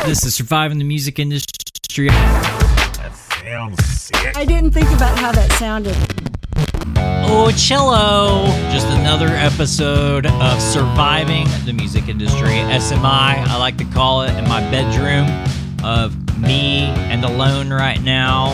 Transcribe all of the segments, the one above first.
This is Surviving the Music Industry. That sounds sick. I didn't think about how that sounded. Oh, cello! Just another episode of Surviving the Music Industry. SMI, I like to call it, in my bedroom of me and alone right now.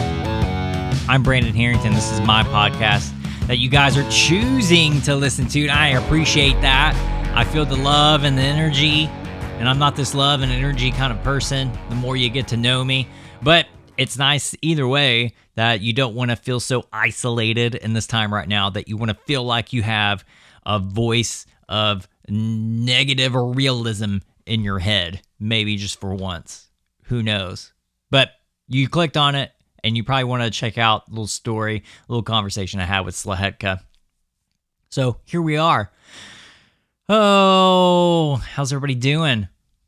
I'm Brandon Harrington. This is my podcast that you guys are choosing to listen to, and I appreciate that. I feel the love and the energy, and I'm not this love and energy kind of person the more you get to know me, but it's nice either way that you don't want to feel so isolated in this time right now, that you want to feel like you have a voice of negative or realism in your head, maybe just for once. Who knows? But you clicked on it, and you probably want to check out a little story, a little conversation I had with Szlachetka. So here we are. Oh, how's everybody doing?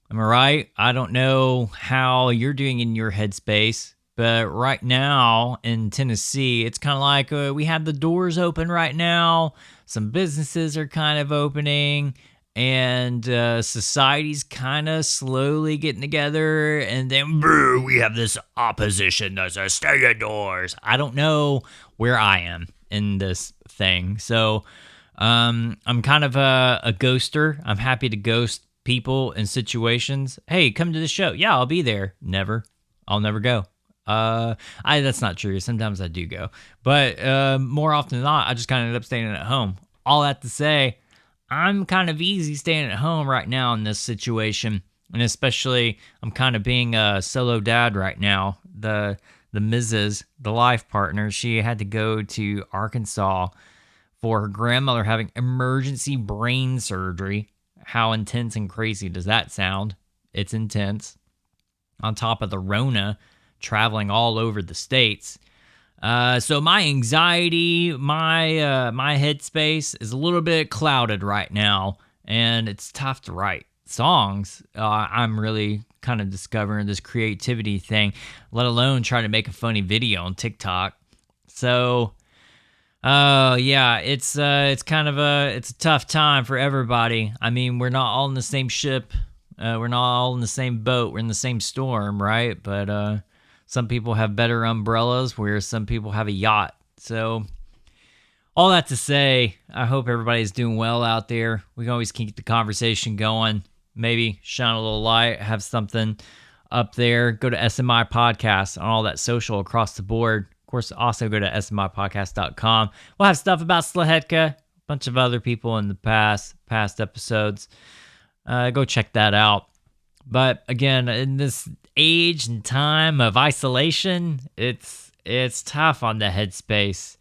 Am I right? I don't know how you're doing in your headspace, but right now in Tennessee, it's kind of like we have the doors open right now. Some businesses are kind of opening, and society's kind of slowly getting together, and then we have this opposition that says stay indoors. I don't know where I am in this thing, so I'm kind of a ghoster. I'm happy to ghost people in situations. Hey, come to the show. Yeah, I'll be there. Never. I'll never go. That's not true. Sometimes I do go, but more often than not, I just kind of end up staying at home. All that to say, I'm kind of easy staying at home right now in this situation, and especially I'm kind of being a solo dad right now. The Mrs., the life partner, she had to go to Arkansas for her grandmother having emergency brain surgery. How intense and crazy does that sound? It's intense. On top of the Rona traveling all over the states. So my anxiety, my headspace is a little bit clouded right now, and it's tough to write songs. I'm really kind of discovering this creativity thing, let alone trying to make a funny video on TikTok. So, yeah, it's kind of it's a tough time for everybody. I mean, we're not all in the same ship. We're not all in the same boat. We're in the same storm, right? But some people have better umbrellas, whereas some people have a yacht. So, all that to say, I hope everybody's doing well out there. We can always keep the conversation going. Maybe shine a little light, have something up there. Go to SMI Podcast on all that social across the board. Of course, also go to smipodcast.com. We'll have stuff about Szlachetka, a bunch of other people in the past episodes. Go check that out. But again, in this age and time of isolation, it's tough on the headspace.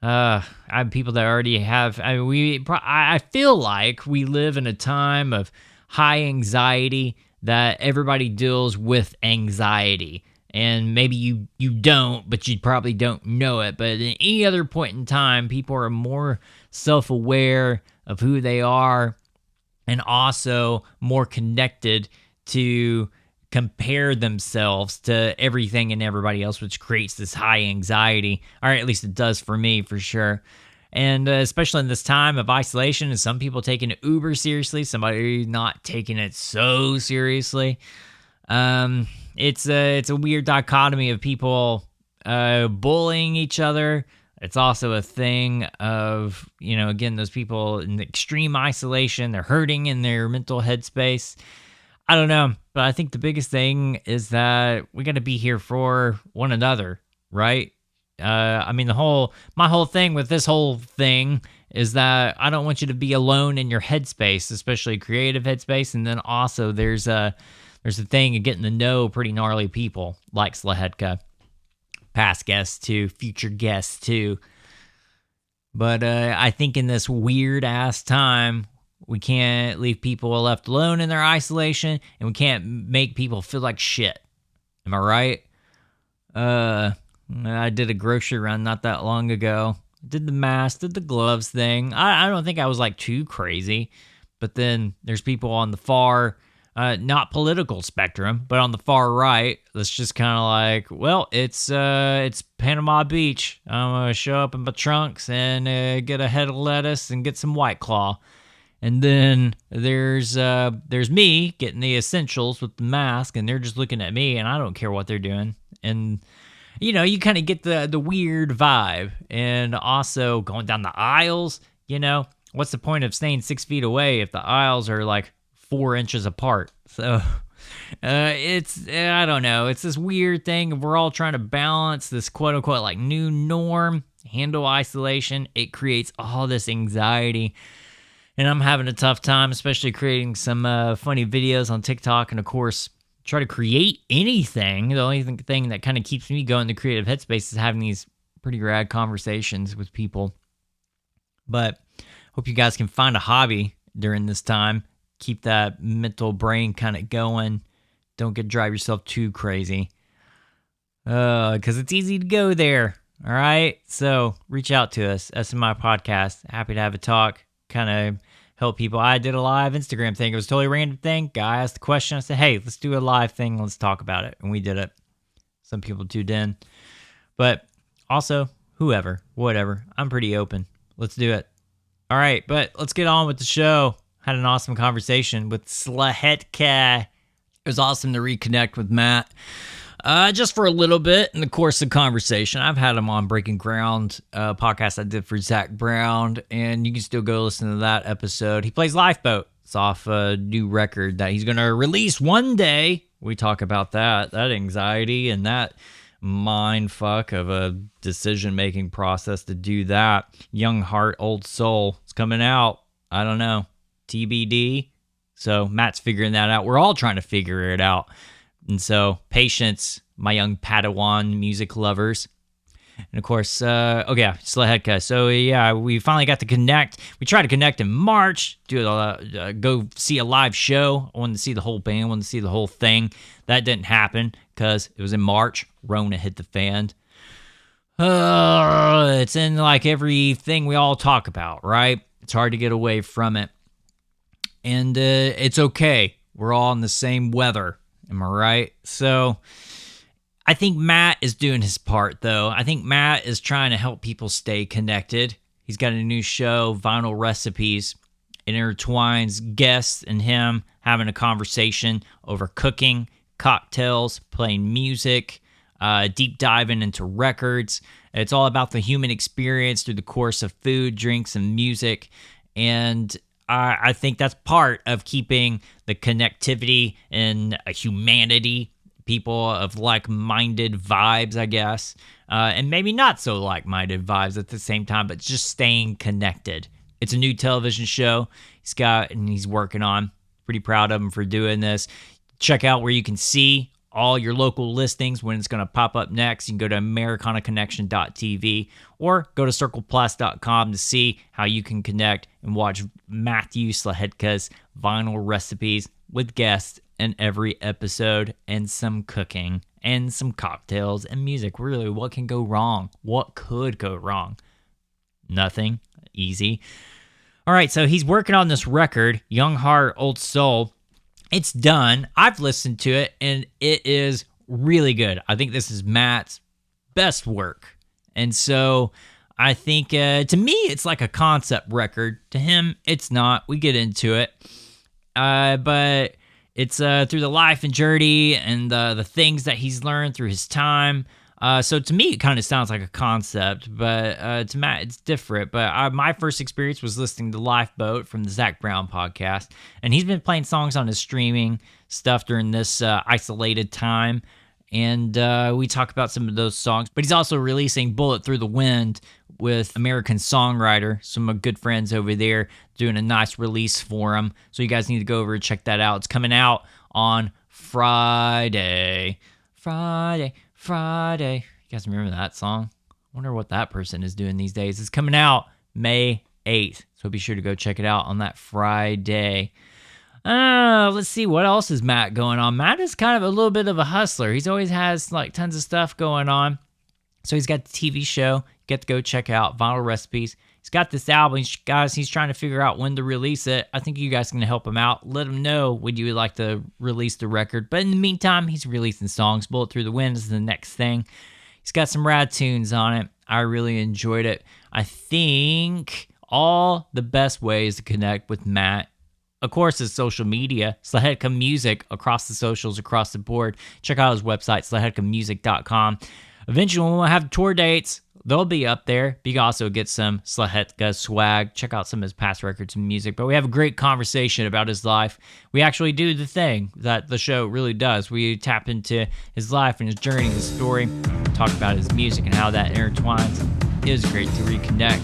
I have people that already have. I feel like we live in a time of high anxiety, that everybody deals with anxiety, and maybe you don't, but you probably don't know it. But at any other point in time, people are more self-aware of who they are, and also more connected to compare themselves to everything and everybody else, which creates this high anxiety, or at least it does for me, for sure. And especially in this time of isolation, and some people taking it uber seriously, somebody not taking it so seriously. It's a weird dichotomy of people bullying each other. It's also a thing of, again, those people in extreme isolation, they're hurting in their mental headspace. I don't know, but I think the biggest thing is that we got to be here for one another, right? My whole thing with this whole thing is that I don't want you to be alone in your headspace, especially creative headspace. And then also there's a thing of getting to know pretty gnarly people like Szlachetka, past guests too, future guests too. But I think in this weird ass time, we can't leave people left alone in their isolation, and we can't make people feel like shit. Am I right? I did a grocery run not that long ago. Did the mask, did the gloves thing. I don't think I was like too crazy. But then there's people on the far, not political spectrum, but on the far right, that's just kind of like, well, it's Panama Beach. I'm going to show up in my trunks and get a head of lettuce and get some White Claw. And then there's me getting the essentials with the mask, and they're just looking at me, and I don't care what they're doing. And you kind of get the weird vibe. And also going down the aisles, what's the point of staying 6 feet away if the aisles are like 4 inches apart? So I don't know. It's this weird thing. We're all trying to balance this quote unquote like new norm, handle isolation. It creates all this anxiety. And I'm having a tough time, especially creating some funny videos on TikTok. And of course, try to create anything. The only thing that kind of keeps me going in the creative headspace is having these pretty rad conversations with people. But hope you guys can find a hobby during this time. Keep that mental brain kind of going. Don't drive yourself too crazy. Because it's easy to go there. All right? So reach out to us. SMI Podcast. Happy to have a talk. Kind of help people. I did a live Instagram thing. It was a totally random thing. Guy asked the question. I said, hey, let's do a live thing. Let's talk about it. And we did it. Some people tuned in. But also, whoever, whatever. I'm pretty open. Let's do it. All right, but let's get on with the show. Had an awesome conversation with Szlachetka. It was awesome to reconnect with Matt. Just for a little bit in the course of conversation. I've had him on Breaking Ground podcast I did for Zach Brown, and you can still go listen to that episode. He plays Lifeboat. It's off a new record that he's going to release one day. We talk about that anxiety and that mind fuck of a decision-making process to do that. Young Heart, Old Soul. It's coming out. I don't know. TBD. So Matt's figuring that out. We're all trying to figure it out. And so, patience, my young Padawan music lovers. And of course, Szlachetka. So, yeah, we finally got to connect. We tried to connect in March, go see a live show. I wanted to see the whole band, wanted to see the whole thing. That didn't happen because it was in March. Rona hit the fan. It's in like everything we all talk about, right? It's hard to get away from it. And it's okay. We're all in the same weather. Am I right? So I think Matt is doing his part, though. I think Matt is trying to help people stay connected. He's got a new show, Vinyl Recipes. It intertwines guests and him having a conversation over cooking, cocktails, playing music, deep diving into records. It's all about the human experience through the course of food, drinks, and music. And I think that's part of keeping the connectivity and humanity, people of like-minded vibes, I guess, and maybe not so like-minded vibes at the same time, but just staying connected. It's a new television show he's working on. Pretty proud of him for doing this. Check out where you can see all your local listings when it's going to pop up next. You can go to americanaconnection.tv or go to circleplus.com to see how you can connect and watch Matthew Szlachetka's Vinyl Recipes with guests in every episode and some cooking and some cocktails and music. Really, what can go wrong? What could go wrong? Nothing. Easy. All right, so he's working on this record, Young Heart, Old Soul. It's done. I've listened to it, and it is really good. I think this is Matt's best work. And so I think, to me, it's like a concept record. To him, it's not. We get into it. But it's through the life and journey and the things that he's learned through his time. So to me, it kind of sounds like a concept, but to Matt, it's different. But my first experience was listening to Lifeboat from the Zach Brown podcast, and he's been playing songs on his streaming stuff during this isolated time, and we talk about some of those songs. But he's also releasing Bullet Through the Wind with American Songwriter, some of my good friends over there doing a nice release for him. So you guys need to go over and check that out. It's coming out on Friday. You guys remember that song? I wonder what that person is doing these days. It's coming out May 8th, so be sure to go check it out on that Friday. Let's see, what else is Matt going on? Matt is kind of a little bit of a hustler. He's always has like tons of stuff going on. So he's got the TV show. You get to go check out Vinyl Recipes. He's got this album. He's trying to figure out when to release it. I think you guys can help him out. Let him know when you would like to release the record. But in the meantime, he's releasing songs. Bullet Through the Wind is the next thing. He's got some rad tunes on it. I really enjoyed it. I think all the best ways to connect with Matt. Of course, his social media, Szlachetka Music, across the socials, across the board. Check out his website, szlachetkamusic.com. Eventually, when we'll have tour dates, they'll be up there. But you can also get some Szlachetka swag. Check out some of his past records and music. But we have a great conversation about his life. We actually do the thing that the show really does. We tap into his life and his journey, his story, talk about his music and how that intertwines. It was great to reconnect.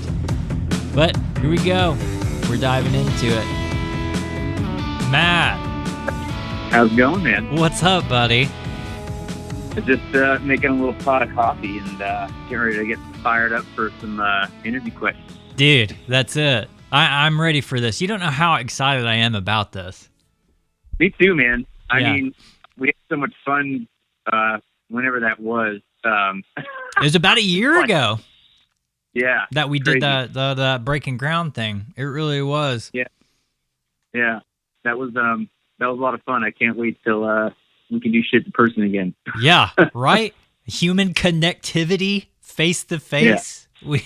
But here we go. We're diving into it. Matt. How's it going, man? What's up, buddy? Just making a little pot of coffee and getting ready to get fired up for some interview questions. Dude, that's it. I'm ready for this. You don't know how excited I am about this. Me too, man. I Yeah. mean, we had so much fun whenever that was. It was about a year ago Yeah. that we did crazy. the breaking ground thing. It really was. Yeah. That was a lot of fun. I can't wait till we can do shit in person again. Yeah, right? Human connectivity, face to face. We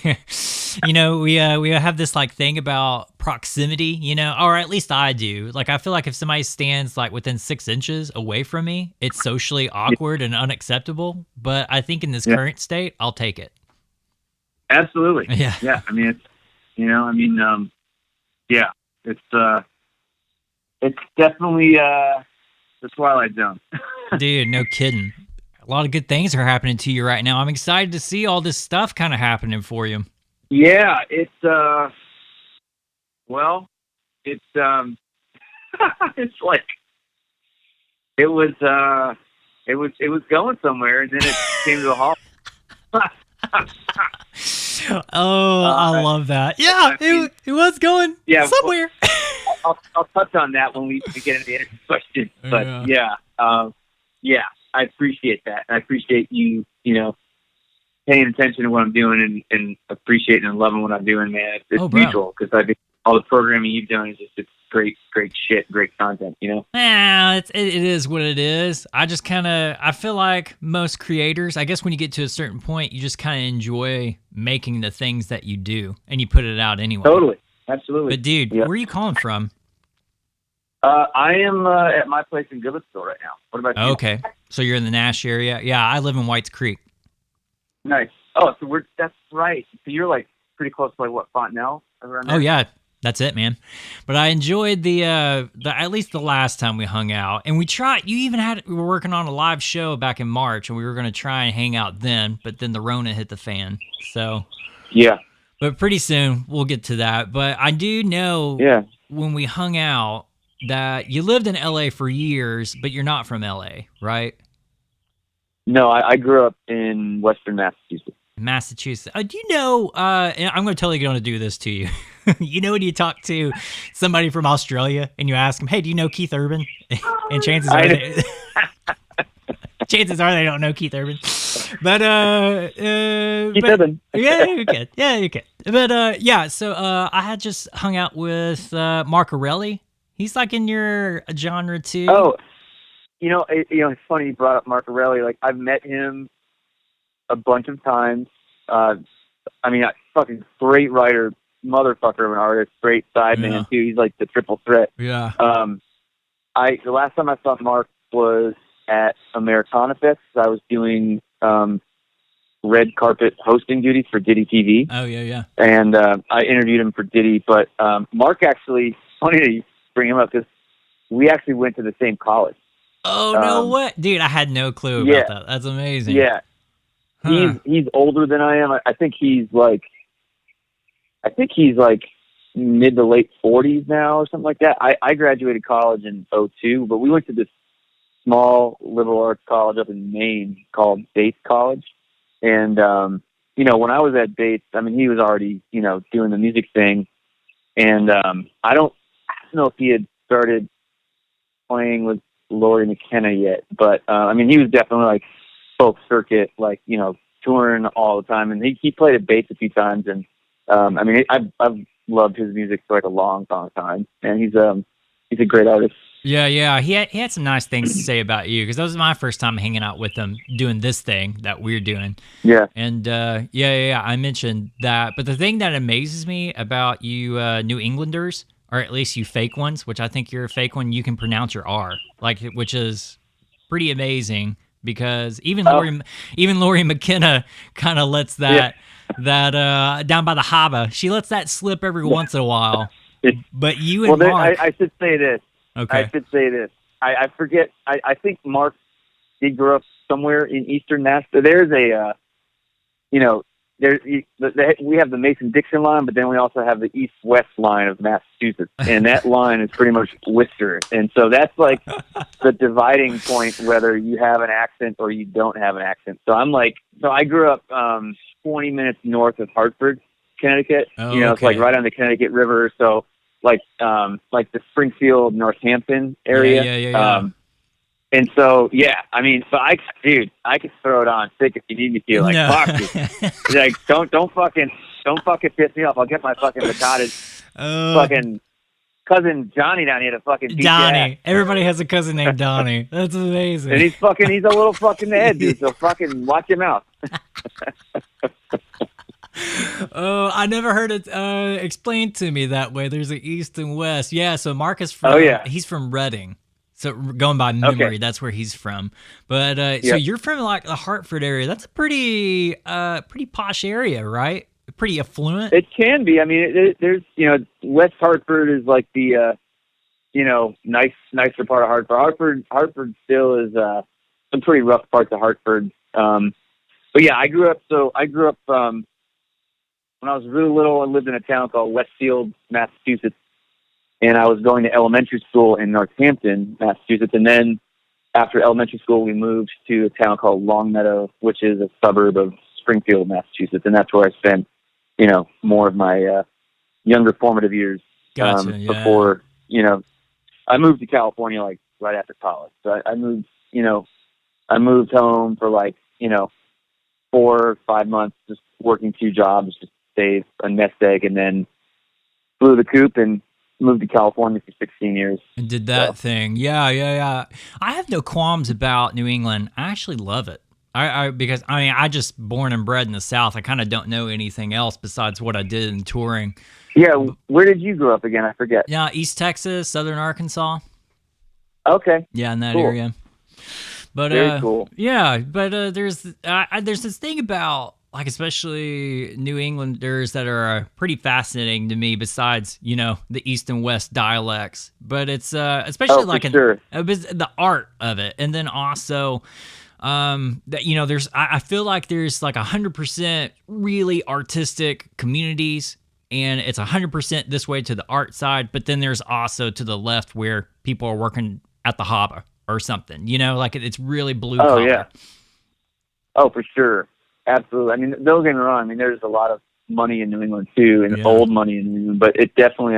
we have this like thing about proximity, or at least I do. Like I feel like if somebody stands like within 6 inches away from me, it's socially awkward and unacceptable. But I think in this current state, I'll take it. Absolutely. Yeah. Yeah. I mean, it's definitely the Twilight Zone. Dude, no kidding. A lot of good things are happening to you right now. I'm excited to see all this stuff kind of happening for you. Yeah, it's it's like it was going somewhere and then it came to a halt. I love that. Yeah, it was going somewhere. I'll touch on that when we get into the interview question. But I appreciate that. I appreciate you, paying attention to what I'm doing and appreciating and loving what I'm doing, man. It's mutual because I think all the programming you've done is just great shit, great content, Yeah, it is what it is. I feel like most creators, I guess when you get to a certain point, you just kind of enjoy making the things that you do and you put it out anyway. Totally. Absolutely. But dude, where are you calling from? I am at my place in Goodlettsville right now. What about you? Okay. So you're in the Nash area? Yeah, I live in Whites Creek. Nice. Oh, so that's right. So you're like pretty close to like what, Fontenelle? Around there? Oh yeah, that's it, man. But I enjoyed the at least the last time we hung out, and we were working on a live show back in March, and we were going to try and hang out then, but then the Rona hit the fan. So yeah. But pretty soon we'll get to that. But I do know when we hung out that you lived in LA for years, but you're not from LA, right? No, I grew up in Western Massachusetts. Massachusetts. Do you know, and I'm going to totally going to do this to you. You know when you talk to somebody from Australia and you ask them, hey, do you know Keith Urban? And chances are they don't know Keith Urban. But Keith Urban. Yeah, you can. Yeah, you can. But so I had just hung out with Mark Arelli. He's like in your genre too. Oh, it's funny you brought up Mark Arelli. Like I've met him a bunch of times. Fucking great writer, motherfucker of an artist, great sideman too. He's like the triple threat. Yeah. The last time I saw Mark was at Americana Fest. I was doing red carpet hosting duties for Diddy TV. Oh yeah. And I interviewed him for Diddy. But Mark actually, funny that you bring him up because we actually went to the same college. Oh no way, dude! I had no clue about that. That's amazing. Yeah. Huh. He's older than I am. I think he's like mid to late 40s now or something like that. I graduated college in 2002, but we went to this small liberal arts college up in Maine called Bates College. And, when I was at Bates, he was already, doing the music thing. And I don't know if he had started playing with Laurie McKenna yet, but he was definitely like folk circuit, like, touring all the time. And he played at Bates a few times. And, I've loved his music for like a long time. And he's a great artist. Yeah. He had some nice things to say about you because that was my first time hanging out with him doing this thing that we're doing. Yeah. And yeah, I mentioned that. But the thing that amazes me about you New Englanders, or at least you fake ones, which I think you're a fake one, you can pronounce your R, like, which is pretty amazing because even Lori McKenna kind of lets that down by the harbor. She lets that slip every once in a while. But you and Mark, I should say this. okay. I should say this. I forget. I think Mark did grow up somewhere in Eastern Mass. There's a, we have the Mason-Dixon line, but then we also have the East-West line of Massachusetts, and that line is pretty much Worcester. And so that's like the dividing point, whether you have an accent or you don't have an accent. So I grew up 20 minutes north of Hartford, Connecticut. Oh, It's like right on the Connecticut River. So like the Springfield, Northampton area. Yeah. And so, I could throw it on thick if you need me to. Like, No. fuck you. Like, don't fucking piss me off. I'll get my fucking retarded fucking cousin Johnny down here to fucking beat your Donnie. ass. Everybody has a cousin named Donnie. That's amazing. And he's a little fucking head, dude. So fucking watch him out. Oh, I never heard it explained to me that way. There's an east and west. Yeah, so Marcus he's from Reading. So going by memory, that's where he's from. But so you're from like the Hartford area. That's a pretty posh area, right? Pretty affluent. It can be. I mean, there's West Hartford is like the nicer part of Hartford. Hartford still is some pretty rough parts of Hartford. But yeah, I grew up when I was really little. I lived in a town called Westfield, Massachusetts. And I was going to elementary school in Northampton, Massachusetts. And then after elementary school, we moved to a town called Longmeadow, which is a suburb of Springfield, Massachusetts. And that's where I spent, more of my younger formative years. Gotcha, Before, I moved to California like right after college. So I moved home for 4 or 5 months, just working 2 jobs just to save a nest egg, and then flew the coop and moved to California for 16 years. And did that thing. Yeah. I have no qualms about New England. I actually love it. Because I just born and bred in the South. I kind of don't know anything else besides what I did in touring. Yeah, where did you grow up again? I forget. Yeah, East Texas, Southern Arkansas. Okay. Yeah, in that area. But very cool. Yeah, but there's this thing about like especially New Englanders that are pretty fascinating to me. Besides the East and West dialects, but it's especially the art of it, and then also that there's I feel like there's like 100% really artistic communities. And it's 100% this way to the art side, but then there's also to the left where people are working at the harbor or something, like it's really blue collar. Oh, yeah. Oh, for sure. Absolutely. I mean, don't get me wrong. I mean, there's a lot of money in New England too, and old money in New England, but it definitely,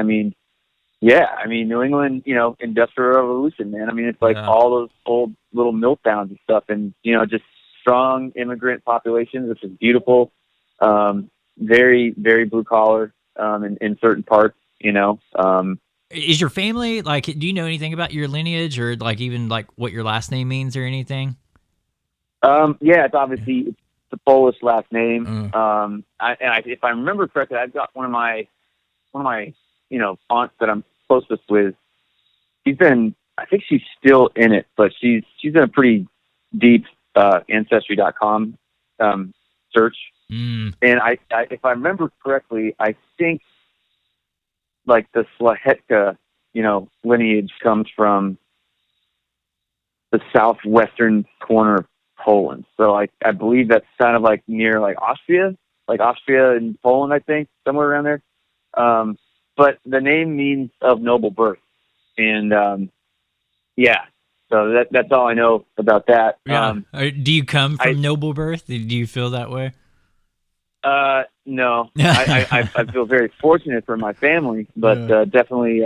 New England, Industrial Revolution, man. I mean, it's like all those old little mill towns and stuff, and, just strong immigrant populations, which is beautiful. Very, very blue collar. In certain parts, Is your family do you know anything about your lineage or even what your last name means or anything? It's obviously the Polish last name. If I remember correctly, I've got one of my aunts that I'm closest with. I think she's still in it, but she's in a pretty deep Ancestry.com search. And if I remember correctly, I think the Szlachetka, lineage comes from the southwestern corner of Poland. So I believe that's kind of near Austria and Poland, I think, somewhere around there. But the name means of noble birth. And, so that's all I know about that. Yeah. Do you come from noble birth? Do you feel that way? No, I feel very fortunate for my family, but definitely,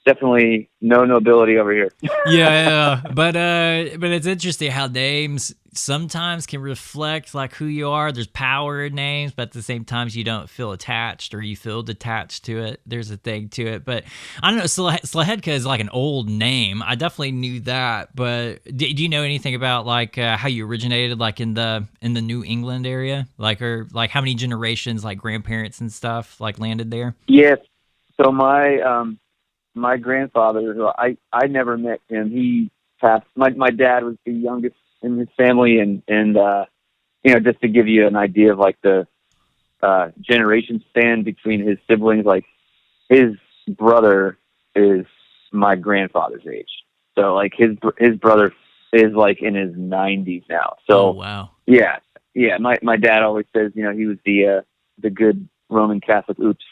definitely no nobility over here. Yeah, but it's interesting how names sometimes can reflect like who you are. There's power in names, but at the same time you don't feel attached or you feel detached to it. There's a thing to it, but I don't know. Szlachetka is like an old name. I definitely knew that, but do you know anything about like how you originated, like in the New England area, like or like how many generations, like grandparents and stuff, like landed there? Yes. So my grandfather, who I never met him, he passed. My dad was the youngest in his family, and just to give you an idea of like the generation span between his siblings, like his brother is my grandfather's age, so like his brother is like in his 90s now. So Oh wow. yeah. My dad always says, he was the good Roman Catholic. Oops,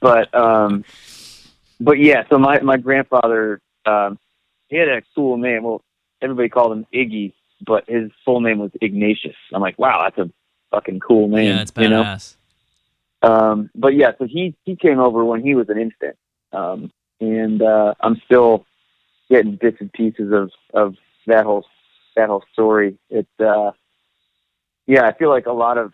But yeah, so my grandfather, he had a cool name. Well, everybody called him Iggy, but his full name was Ignatius. I'm like, wow, that's a fucking cool name. Yeah, it's badass. But yeah, so he came over when he was an infant. And I'm still getting bits and pieces of that whole story. It's I feel like a lot of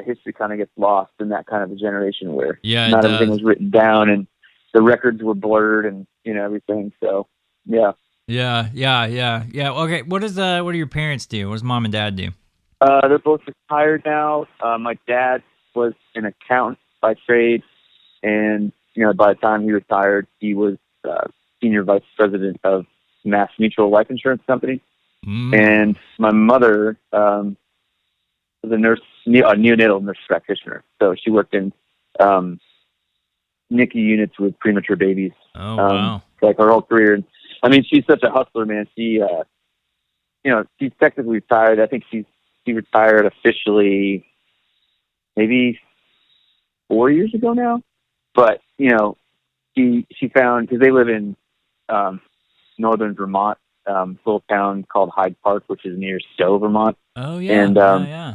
history kind of gets lost in that kind of a generation where not everything was written down and the records were blurred and everything. So yeah. Yeah. Okay, what do your parents do? What does mom and dad do? They're both retired now. My dad was an accountant by trade, and by the time he retired, he was senior vice president of Mass Mutual Life Insurance Company. And my mother was a neonatal nurse practitioner. So she worked in NICU units with premature babies. Oh wow! Like her whole career. I mean, she's such a hustler, man. She, she's technically retired. I think she retired officially maybe 4 years ago now. But she found, because they live in northern Vermont, a little town called Hyde Park, which is near Stowe, Vermont. Oh yeah, and yeah.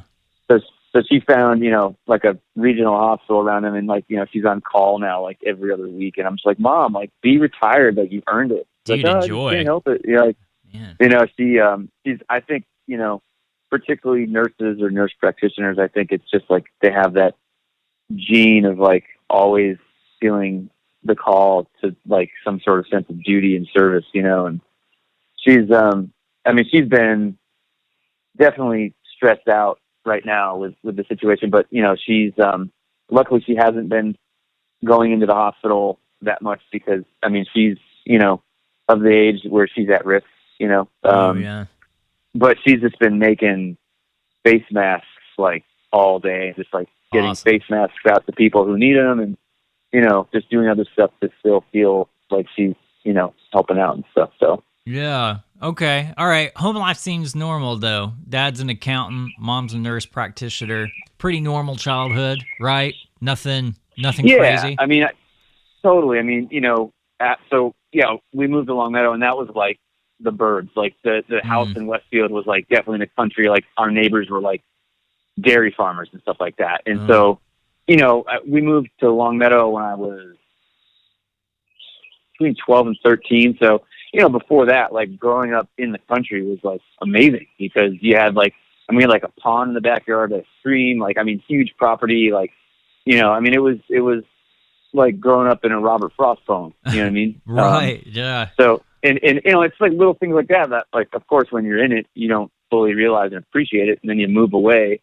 So she found, like a regional hospital around them, and like, she's on call now, like every other week. And I'm just like, Mom, like, be retired, like you've earned it. Dude, like, enjoy. I can't help it. You're like, man. she's, I think, particularly nurses or nurse practitioners, I think it's just like they have that gene of like always feeling the call to like some sort of sense of duty and service, and she's, she's been definitely stressed out right now with the situation, but she's luckily she hasn't been going into the hospital that much because she's of the age where she's at risk, but she's just been making face masks like all day, just like getting Awesome. face masks out to people who need them, and just doing other stuff to still feel like she's helping out and stuff. So yeah. Okay. All right. Home life seems normal, though. Dad's an accountant. Mom's a nurse practitioner. Pretty normal childhood, right? Nothing crazy. I mean, totally. I mean, so yeah, we moved to Long Meadow, and that was like the birds. Like the house in Westfield was like definitely in the country. Like our neighbors were like dairy farmers and stuff like that. And so, we moved to Long Meadow when I was between 12 and 13. So, before that, like growing up in the country was like amazing because you had like, we had like a pond in the backyard, a stream, like, huge property. Like, it was like growing up in a Robert Frost poem, you know what I mean? Right. Yeah. So, and it's like little things like that, like, of course, when you're in it, you don't fully realize and appreciate it. And then you move away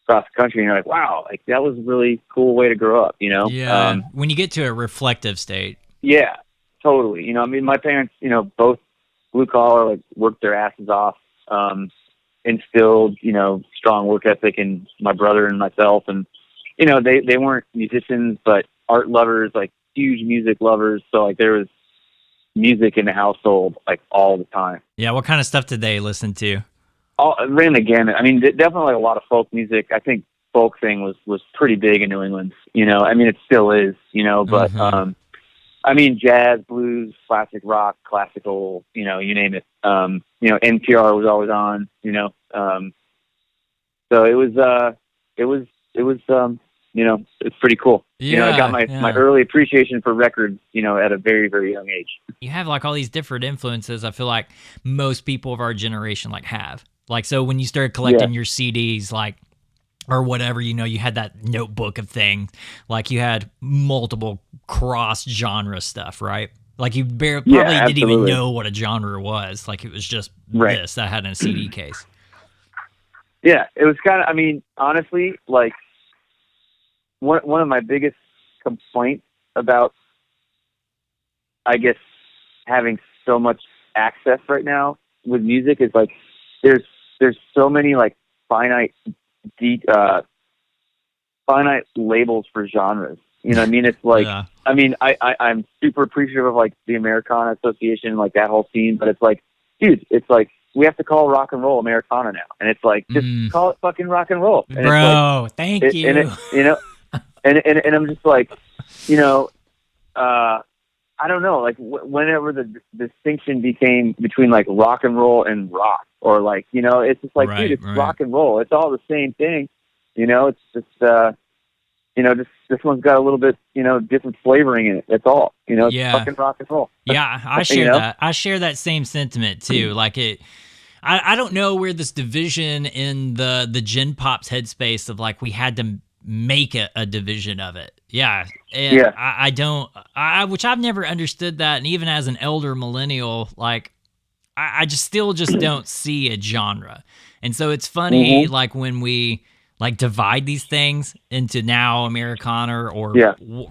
across the country and you're like, wow, like that was a really cool way to grow up, Yeah. When you get to a reflective state. Yeah, totally. My parents, both blue collar, like worked their asses off, instilled, strong work ethic in my brother and myself. And, they weren't musicians, but art lovers, like huge music lovers. So like there was music in the household, like all the time. Yeah. What kind of stuff did they listen to? Ran the gamut. Definitely like a lot of folk music. I think folk thing was pretty big in New England, it still is, but, jazz, blues, classic rock, classical, you name it. NPR was always on, so it was it's pretty cool. I got Yeah, my early appreciation for records, at a very, very young age. you have like all these different influences. I feel like most people of our generation like have. Like, so when you started collecting your CDs, like, or whatever, you had that notebook of things. Like, you had multiple cross genre stuff, right? Like, you probably didn't even know what a genre was. Like, it was just this that had in a CD case. Yeah, it was kind of. I mean, honestly, like one of my biggest complaints about, I guess, having so much access right now with music is like there's so many like finite labels for genres. You know what I mean? It's like, Yeah. I mean, I'm super appreciative of like the Americana Association, like that whole scene, but it's like, dude, it's like we have to call rock and roll Americana now, and it's like just call it fucking rock and roll, and Bro. it's like, Thank you. And and I'm just like, I don't know, like whenever the distinction became between like rock and roll and rock, or like, it's just like, dude, it's rock and roll. It's all the same thing. It's just, this one's got a little bit, different flavoring in it. That's all. It's fucking rock and roll. Yeah, I share that. I share that same sentiment too. Like I don't know where this division in the Gen Pop's headspace of like we had to make a division of it. Yeah. And I don't, which I've never understood that. And even as an elder millennial, like I just still don't see a genre. And so it's funny, like when we like divide these things into now Americana or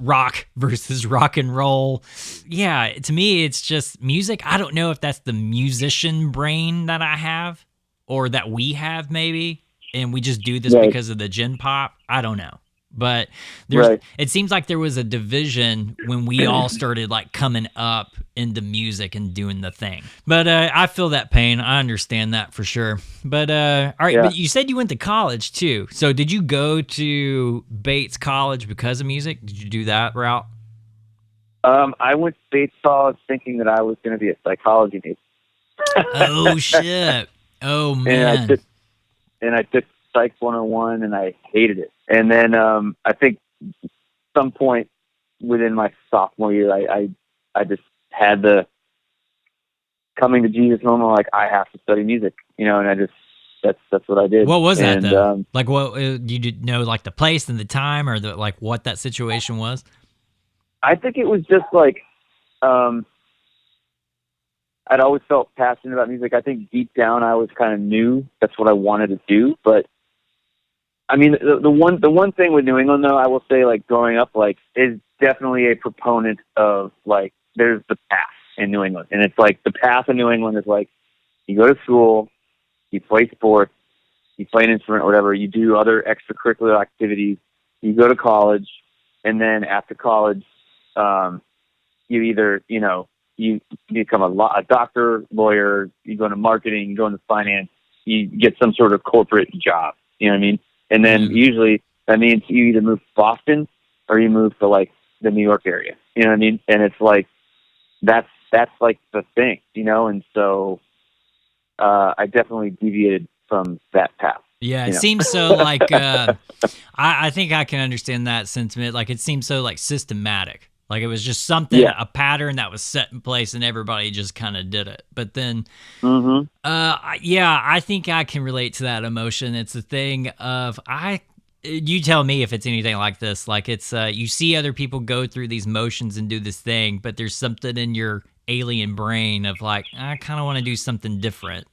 rock versus rock and roll. Yeah. To me, it's just music. I don't know if that's the musician brain that I have or that we have maybe. And we just do this because of the Gen Pop. I don't know. But it seems like there was a division when we all started like coming up into music and doing the thing. But I feel that pain. I understand that for sure. But all right, but you said you went to college too. So did you go to Bates College because of music? Did you do that route? I went to Bates College thinking that I was going to be a psychology major. Oh shit! Oh man! And I took Psych 101 and I hated it. And then I think some point within my sophomore year, I just had the coming to Jesus moment. Like, I have to study music, and I just that's what I did. What was that though? Like, what you did know, like the place and the time, or the like what that situation was? I think it was just like I'd always felt passionate about music. I think deep down I was kind of knew that's what I wanted to do, but I mean, the one thing with New England, though, I will say, like, growing up, like, is definitely a proponent of, like, there's the path in New England. And it's like the path in New England is like you go to school, you play sports, you play an instrument or whatever, you do other extracurricular activities, you go to college, and then after college, you either, you become a doctor, lawyer, you go into marketing, you go into finance, you get some sort of corporate job. You know what I mean? And then usually that means you either move to Boston or you move to like the New York area. You know what I mean? And it's like that's like the thing, and so I definitely deviated from that path. Yeah, it seems so like I think I can understand that sentiment. Like it seems so like systematic. Like it was just something, a pattern that was set in place and everybody just kind of did it. But then, I think I can relate to that emotion. It's a thing of, you tell me if it's anything like this. Like it's, you see other people go through these motions and do this thing, but there's something in your alien brain of like, I kind of want to do something different.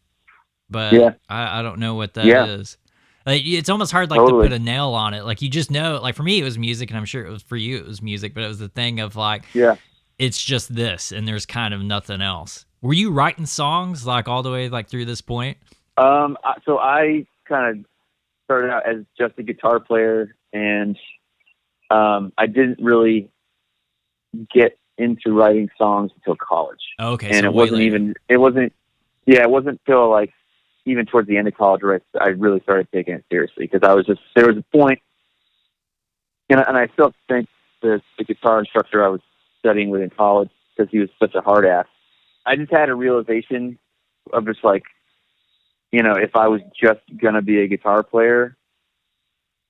But I don't know what that is. Like, it's almost hard, like, to put a nail on it. Like, you just know, like, for me, it was music, and I'm sure it was for you, it was music, but it was the thing of, like, it's just this, and there's kind of nothing else. Were you writing songs, like, all the way, like, through this point? So I kind of started out as just a guitar player, and I didn't really get into writing songs until college. Okay, and so it wasn't until, like, even towards the end of college where I really started taking it seriously, because there was a point, and I still think the guitar instructor I was studying with in college, because he was such a hard ass, I just had a realization of just like, if I was just going to be a guitar player,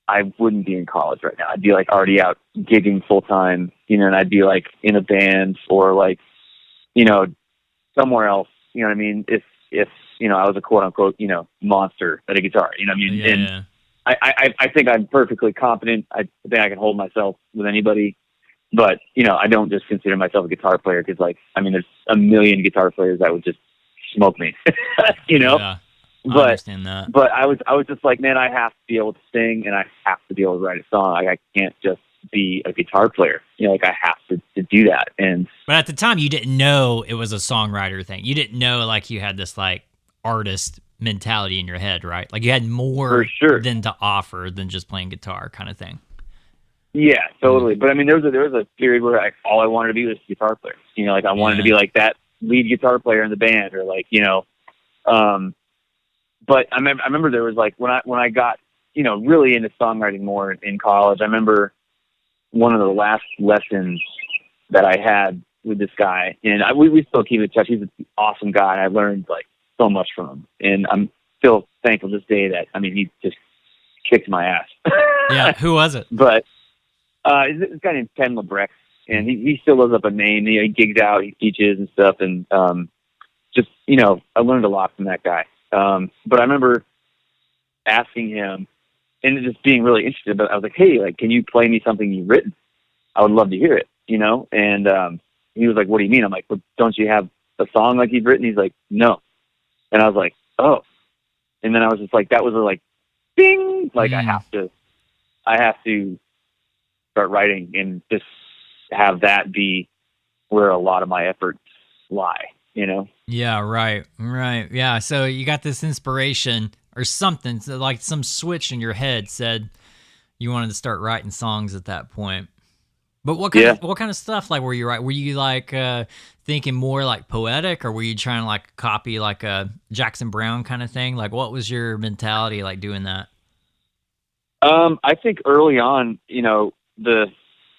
I wouldn't be in college right now. I'd be like already out gigging full time, and I'd be like in a band or like, somewhere else. You know what I mean? If I was a quote unquote, monster at a guitar. You know what I mean? Yeah. And I think I'm perfectly competent. I think I can hold myself with anybody. But, I don't just consider myself a guitar player because, there's a million guitar players that would just smoke me, Yeah, I understand that. But I was just like, man, I have to be able to sing and I have to be able to write a song. Like, I can't just be a guitar player. I have to do that. But at the time, you didn't know it was a songwriter thing. You didn't know, like, you had this, like, artist mentality in your head, right? Like, you had more For sure. than to offer than just playing guitar kind of thing. Yeah, totally. But I mean, there was a period where all I wanted to be was a guitar player. I wanted to be like that lead guitar player in the band, or But I remember there was like when I got really into songwriting more in college. I remember one of the last lessons that I had with this guy, and we still keep in touch. He's an awesome guy, and I learned like so much from him, and I'm still thankful this day that he just kicked my ass. Yeah, who was it? But this guy named Ken Lebrecht, and he still lives up a Maine. He gigs out, he teaches and stuff, and I learned a lot from that guy. But I remember asking him, and just being really interested. But I was like, "Hey, like, can you play me something you've written? I would love to hear it." And he was like, "What do you mean?" I'm like, "Well, don't you have a song like you've written?" He's like, "No." And I was like, "Oh." And then I was just like, that was like, ding! Like I have to start writing and just have that be where a lot of my efforts lie, Yeah, right. Yeah, so you got this inspiration or something, so like some switch in your head said you wanted to start writing songs at that point. But what kind of stuff like were you writing? Were you like thinking more like poetic, or were you trying to like copy like a Jackson Browne kind of thing? Like, what was your mentality like doing that? I think early on, the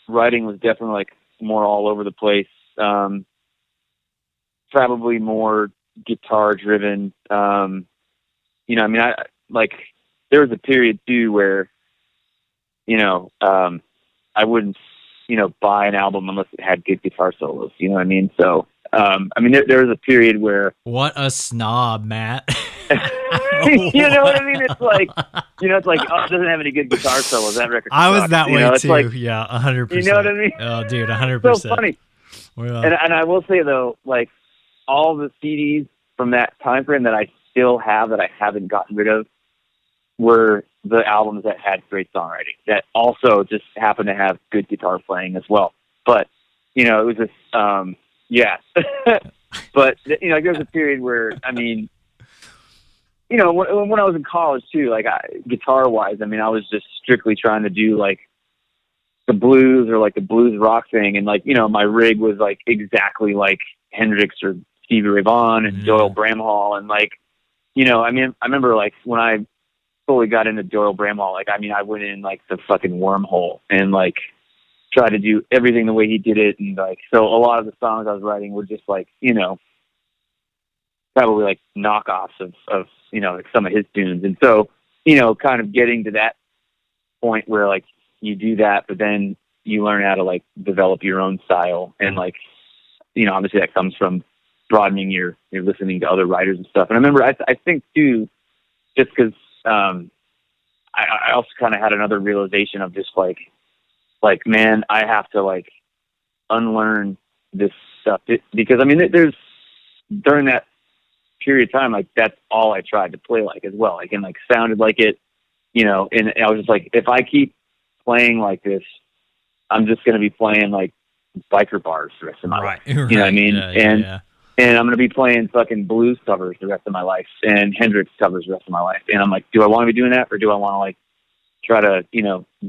writing was definitely like more all over the place. Probably more guitar driven. I there was a period too where, I wouldn't, buy an album unless it had good guitar solos. You know what I mean? So, there was a period where. What a snob, Matt. You know what I mean? It's like, oh, it doesn't have any good guitar solos. That record sucks. I was that way too. Like, yeah, 100%. You know what I mean? Oh, dude, 100%. So funny. Well, and I will say though, like all the CDs from that time frame that I still have that I haven't gotten rid of were the albums that had great songwriting that also just happened to have good guitar playing as well. But it was just yeah. But there's a period where when I was in college too, like guitar wise, I was just strictly trying to do like the blues or like the blues rock thing, and like my rig was like exactly like Hendrix or Stevie Ray Vaughan and Doyle Bramhall, and like I remember like when I fully got into Doyle Bramhall, like I went in like the fucking wormhole and like tried to do everything the way he did it, and like so a lot of the songs I was writing were just like probably like knockoffs of like some of his tunes, and so kind of getting to that point where like you do that, but then you learn how to like develop your own style, and like obviously that comes from broadening your listening to other writers and stuff. And I remember I think too, just because I also kind of had another realization of just like man, I have to like unlearn this stuff because there's during that period of time, like that's all I tried to play like as well, like and like sounded like it, and I was just like, if I keep playing like this, I'm just going to be playing like biker bars the rest of my life. You know what I mean? Yeah. And I'm going to be playing fucking blues covers the rest of my life and Hendrix covers the rest of my life. And I'm like, do I want to be doing that, or do I want to like try to,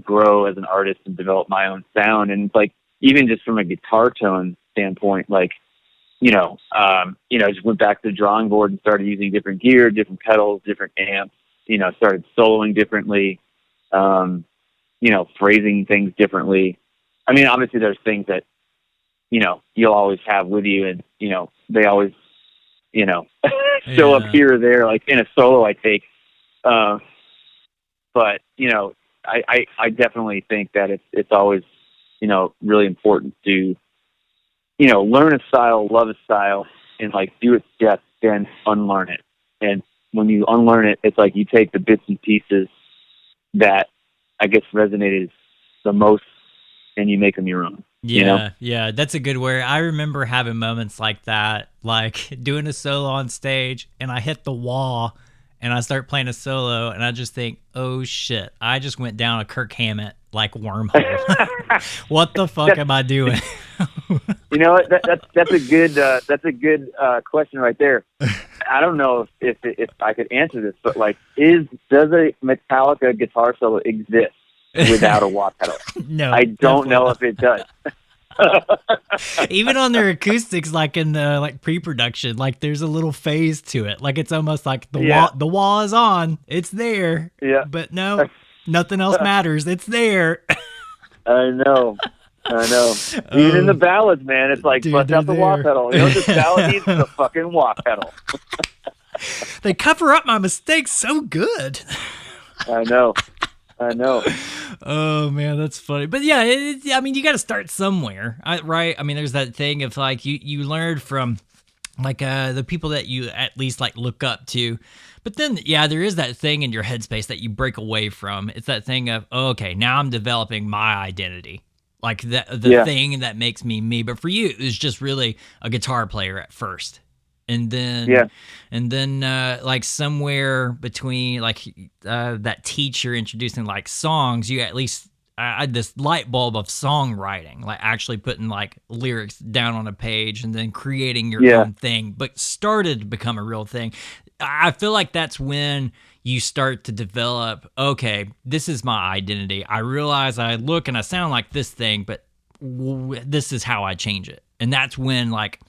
grow as an artist and develop my own sound? And like, even just from a guitar tone standpoint, like, I just went back to the drawing board and started using different gear, different pedals, different amps, started soloing differently, phrasing things differently. Obviously there's things that, you'll always have with you, and, they always, show up here or there, like in a solo I take. But, I definitely think that it's always, really important to, learn a style, love a style, and like do it to death, then unlearn it. And when you unlearn it, it's like you take the bits and pieces that I guess resonated the most and you make them your own. Yeah, that's a good word. I remember having moments like that, like doing a solo on stage and I hit the wall and I start playing a solo and I just think, oh shit, I just went down a Kirk Hammett like wormhole. What the fuck am I doing? You know what? That's a good question right there. I don't know if I could answer this, but like, does a Metallica guitar solo exist without a wah pedal? No, I don't know if it does. Even on their acoustics, like in the like pre-production, like there's a little phase to it. Like it's almost like the wall is on, it's there. Yeah. But no, nothing else matters. It's there. I know. Even in the ballads, man, it's like, bust out the wah pedal. This ballad needs the fucking wah pedal. They cover up my mistakes so good. I know. Oh man, that's funny. But yeah, I mean, you got to start somewhere, right? I mean, there's that thing of like you learned from like the people that you at least like look up to. But then, yeah, there is that thing in your headspace that you break away from. It's that thing of, oh, okay, now I'm developing my identity. Like the thing that makes me me. But for you, it was just really a guitar player at first. And then, like somewhere between like that teacher introducing like songs, you at least I had this light bulb of songwriting, like actually putting like lyrics down on a page and then creating your own thing, but started to become a real thing. I feel like that's when you start to develop, okay, this is my identity. I realize I look and I sound like this thing, but this is how I change it. And that's when like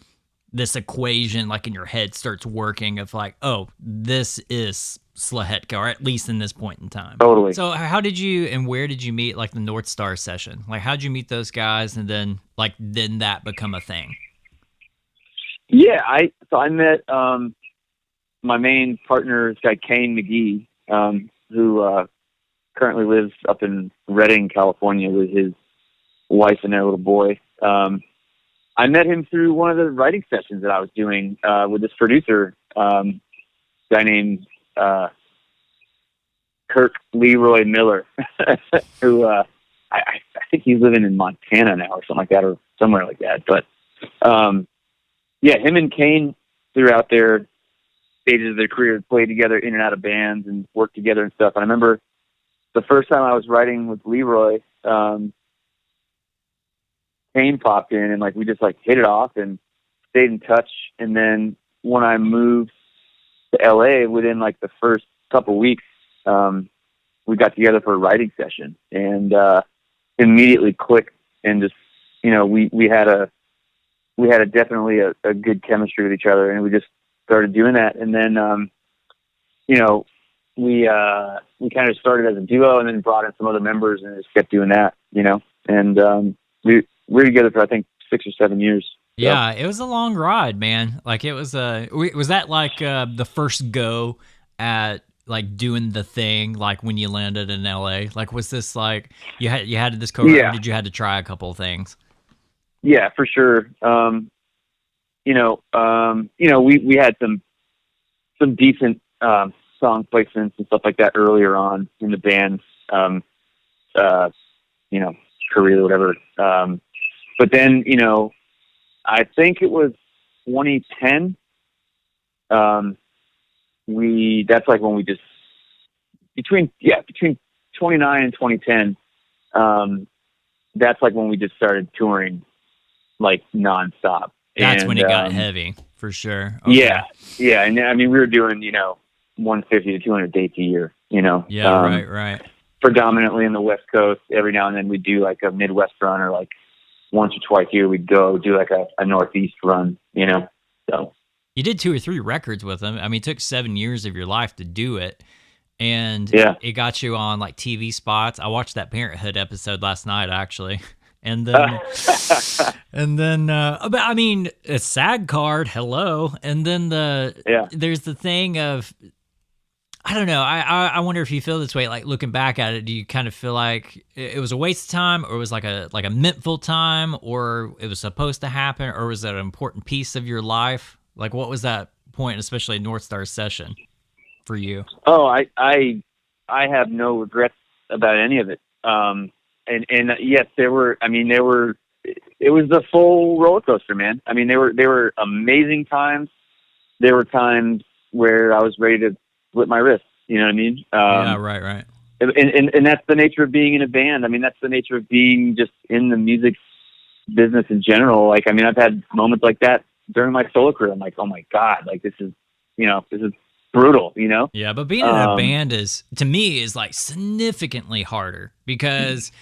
this equation like in your head starts working of like, oh, this is Szlachetka, or at least in this point in time. Totally. So how did you and where did you meet like the North Star session? Like how'd you meet those guys and then that become a thing? Yeah, I met my main partner, this guy Kane McGee, who currently lives up in Redding, California with his wife and their little boy. I met him through one of the writing sessions that I was doing with this producer, guy named Kirk Leroy Miller, who I think he's living in Montana now or something like that, or somewhere like that. But him and Kane throughout their stages of their career played together in and out of bands and worked together and stuff. And I remember the first time I was writing with Leroy, Kane popped in and like we just like hit it off and stayed in touch. And then when I moved to LA, within like the first couple weeks, we got together for a writing session and immediately clicked and just we had definitely a good chemistry with each other, and we just started doing that. And then we kind of started as a duo and then brought in some other members and just kept doing that, and we were together for I think 6 or 7 years. Yeah, it was a long ride, man. Like it was was that like the first go at like doing the thing, like when you landed in LA? Like was this like you had this co-write, or did you had to try a couple of things? Yeah, for sure. We had some decent song placements and stuff like that earlier on in the band's career or whatever. But then, I think it was 2010. That's like when we just between 29 and 2010. That's like when we just started touring like nonstop. That's when it got heavy for sure. Okay. Yeah. And I mean, we were doing, 150 to 200 dates a year, Yeah, right. Predominantly in the West Coast. Every now and then we do like a Midwest run, or like once or twice a year we'd go do like a Northeast run, so. You did 2 or 3 records with them. I mean, it took 7 years of your life to do it. And it got you on like TV spots. I watched that Parenthood episode last night, actually. And then, but I mean, a SAG card, hello. And then there's the thing of, I don't know. I wonder if you feel this way. Like looking back at it, do you kind of feel like it was a waste of time, or it was like a eventful time, or it was supposed to happen, or was that an important piece of your life? Like, what was that point, especially North Star session, for you? Oh, I have no regrets about any of it. And yes, there were. I mean, there were. It was the full roller coaster, man. I mean, there were amazing times. There were times where I was ready to split my wrist. You know what I mean? Yeah, right. And that's the nature of being in a band. I mean, that's the nature of being just in the music business in general. Like, I mean, I've had moments like that during my solo career. I'm like, oh my God, like this is brutal, you know? Yeah, but being in a band to me, is like significantly harder because.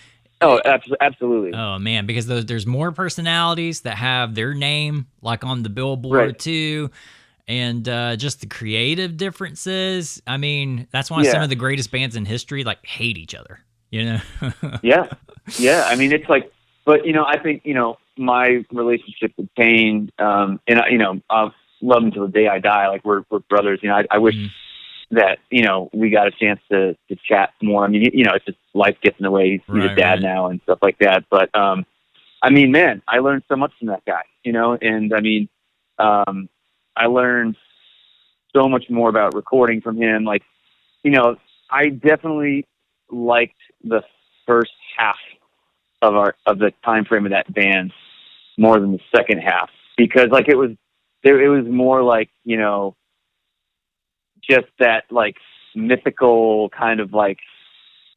Oh, absolutely. Oh man, because there's more personalities that have their name like on the billboard Right. too, and just the creative differences. I mean, that's why some of the greatest bands in history like hate each other. You know? Yeah. I mean, it's like, but I think my relationship with Payne, and I'll love him till the day I die. Like we're brothers. I wish that we got a chance to chat more. I mean, it's just life gets in the way. He's a dad now and stuff like that. But I mean, man, I learned so much from that guy. And I mean, I learned so much more about recording from him. Like, I definitely liked the first half of the time frame of that band more than the second half, because like it was more like just that like mythical kind of like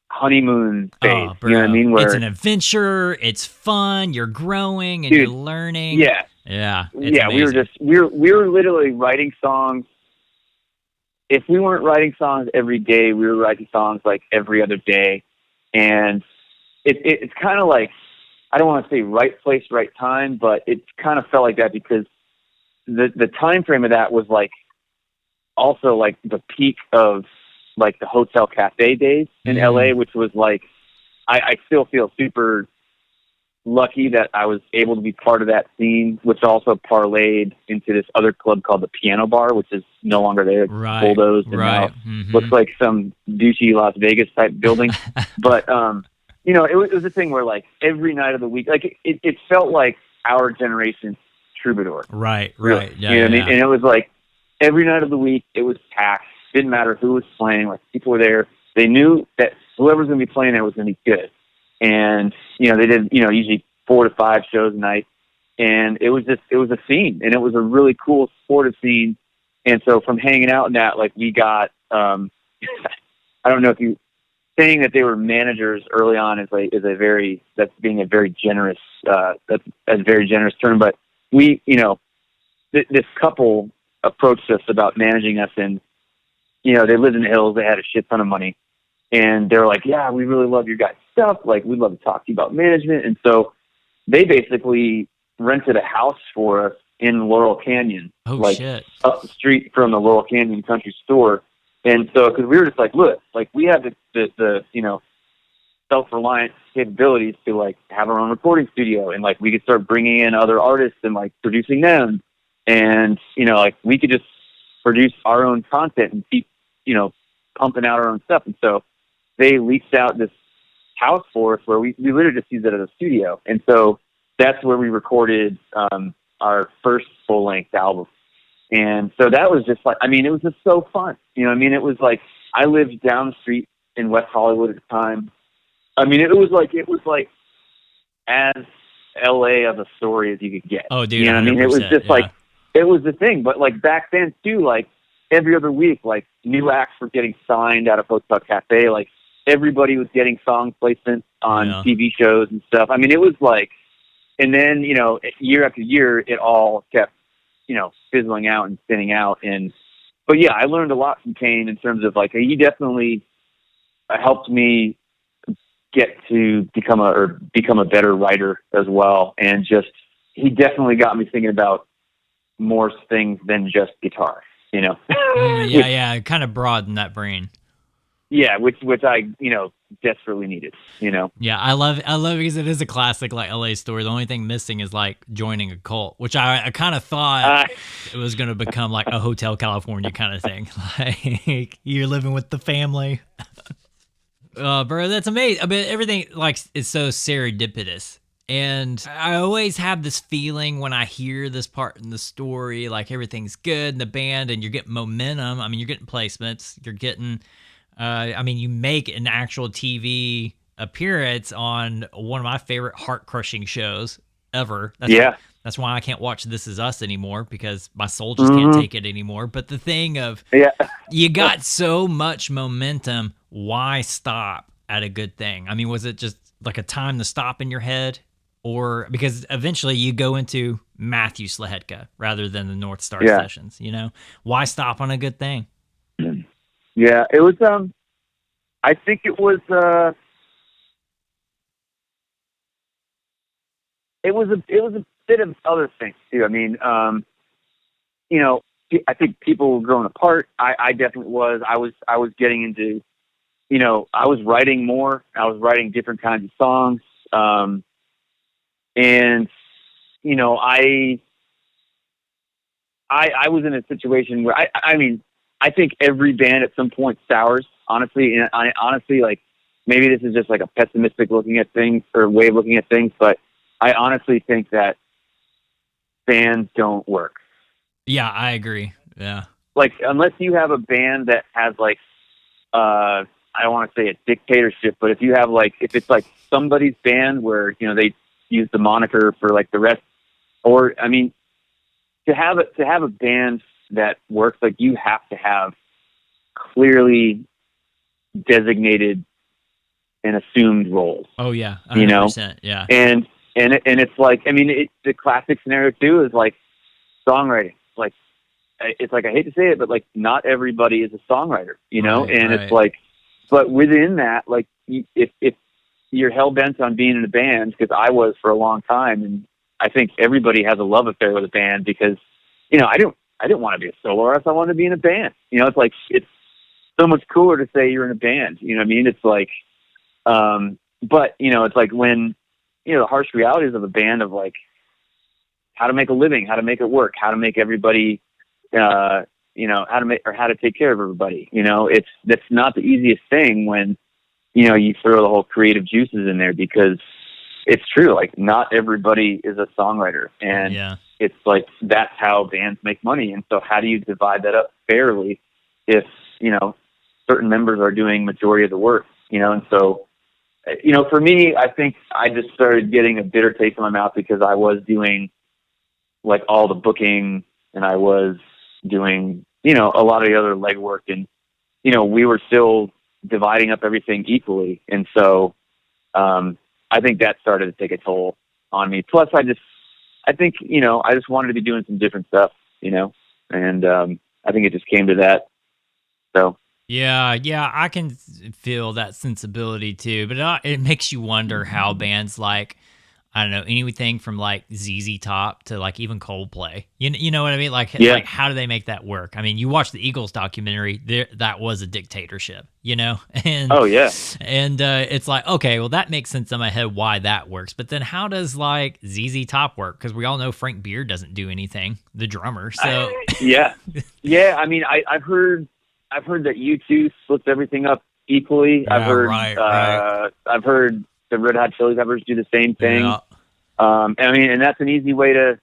honeymoon phase. Oh, bro. You know what I mean? Where it's an adventure, it's fun, you're growing and you're learning. Yeah. It's amazing. We were literally writing songs. If we weren't writing songs every day, we were writing songs like every other day. And it's kind of like, I don't want to say right place, right time, but it kind of felt like that because the time frame of that was like also like the peak of like the hotel cafe days in LA, which was like, I still feel super lucky that I was able to be part of that scene, which also parlayed into this other club called the Piano Bar, which is no longer there. It's bulldozed and now looks like some douchey Las Vegas type building. But, it was a thing where like every night of the week, like it felt like our generation's Troubadour. Right. Really. Yeah, you know what I mean? And it was like every night of the week, it was packed. Didn't matter who was playing. Like people were there. They knew that whoever was going to be playing there was going to be good. And, they did, usually 4 to 5 shows a night. And it was a scene, and it was a really cool supportive scene. And so from hanging out in that, like we got, I don't know if you, saying that they were managers early on that's being a very generous, that's a very generous term. But we, this couple approached us about managing us, and, they lived in the hills. They had a shit ton of money, and they were like, yeah, we really love your guys' stuff. Like, we'd love to talk to you about management. And so they basically rented a house for us in Laurel Canyon, Shit. Up the street from the Laurel Canyon Country Store. And so, because we were just like, look, like we have the self-reliant capabilities to like have our own recording studio, and like we could start bringing in other artists and like producing them, and like we could just produce our own content and keep pumping out our own stuff. And so they leased out this house for us where we literally just used it as a studio. And so that's where we recorded our first full-length album. And so that was just like, I mean, it was just so fun. It was like, I lived down the street in West Hollywood at the time. I mean, it was like as LA of a story as you could get. Oh, dude, you know what I mean? It was just like, it was the thing. But like back then too, like every other week, like new acts were getting signed out of Hotel Cafe. Like everybody was getting song placements on TV shows and stuff. I mean, it was like, and then, year after year, it all kept, fizzling out and spinning out. But yeah, I learned a lot from Kane in terms of like, he definitely helped me get to become a better writer as well. And just, he definitely got me thinking about more things than just guitar, Yeah. Kind of broaden that brain. Yeah. Which I, desperately needed, you know? Yeah, I love it because it is a classic like LA story. The only thing missing is like joining a cult, which I kind of thought it was going to become like a Hotel California kind of thing. Like you're living with the family. Bro, that's amazing. I mean, everything like is so serendipitous. And I always have this feeling when I hear this part in the story, like everything's good in the band and you're getting momentum. I mean, you're getting placements, you're getting, I mean, you make an actual TV appearance on one of my favorite heart-crushing shows ever. That's why I can't watch This Is Us anymore, because my soul just can't take it anymore. But the thing of, you got so much momentum, why stop at a good thing? I mean, was it just like a time to stop in your head? Or because eventually you go into Matthew Szlachetka rather than the North Star sessions, you know? Why stop on a good thing? Yeah, it was, I think it was a bit of other things too. I mean, you know, I think people were growing apart. I definitely was. I was getting into, you know, I was writing more. I was writing different kinds of songs. And, you know, I was in a situation where I mean, I think every band at some point sours, honestly. And I honestly, like, maybe this is just like a pessimistic looking at things or way of looking at things, but I honestly think that bands don't work. Yeah, I agree. Yeah. Like, unless you have a band that has like, I don't want to say a dictatorship, but if it's like somebody's band where, you know, they use the moniker for like the rest, or, I mean, to have a band that works, like, you have to have clearly designated and assumed roles. Oh yeah. 100%, you know? Yeah. And it's like, I mean, the classic scenario too is like songwriting. Like, it's like, I hate to say it, but like, not everybody is a songwriter, you know? Right, and it's like, but within that, like, if you're hell bent on being in a band, because I was for a long time, and I think everybody has a love affair with a band because, you know, I didn't want to be a solo artist. I wanted to be in a band. You know, it's like, it's so much cooler to say you're in a band. You know what I mean? It's like, but, you know, it's like when, you know, the harsh realities of a band of like how to make a living, how to make it work, how to make everybody, you know, how to take care of everybody. You know, that's not the easiest thing when, you know, you throw the whole creative juices in there, because it's true. Like, not everybody is a songwriter, and it's like, that's how bands make money. And so how do you divide that up fairly if, you know, certain members are doing majority of the work, you know? And so, you know, for me, I think I just started getting a bitter taste in my mouth because I was doing like all the booking, and I was doing, you know, a lot of the other legwork, and, you know, we were still dividing up everything equally. And so, I think that started to take a toll on me. Plus I think, you know, I just wanted to be doing some different stuff, you know, and, I think it just came to that. So. Yeah, I can feel that sensibility too, but it makes you wonder how bands like, I don't know, anything from like ZZ Top to like even Coldplay, you know what I mean? Like how do they make that work? I mean, you watch the Eagles documentary, that was a dictatorship, you know? And and it's like, okay, well, that makes sense in my head why that works, but then how does like ZZ Top work? Because we all know Frank Beard doesn't do anything, the drummer. So yeah. I mean, I've heard that U2 splits everything up equally. Yeah, I've heard the Red Hot Chili Peppers do the same thing. Yeah. I mean, and that's an easy way to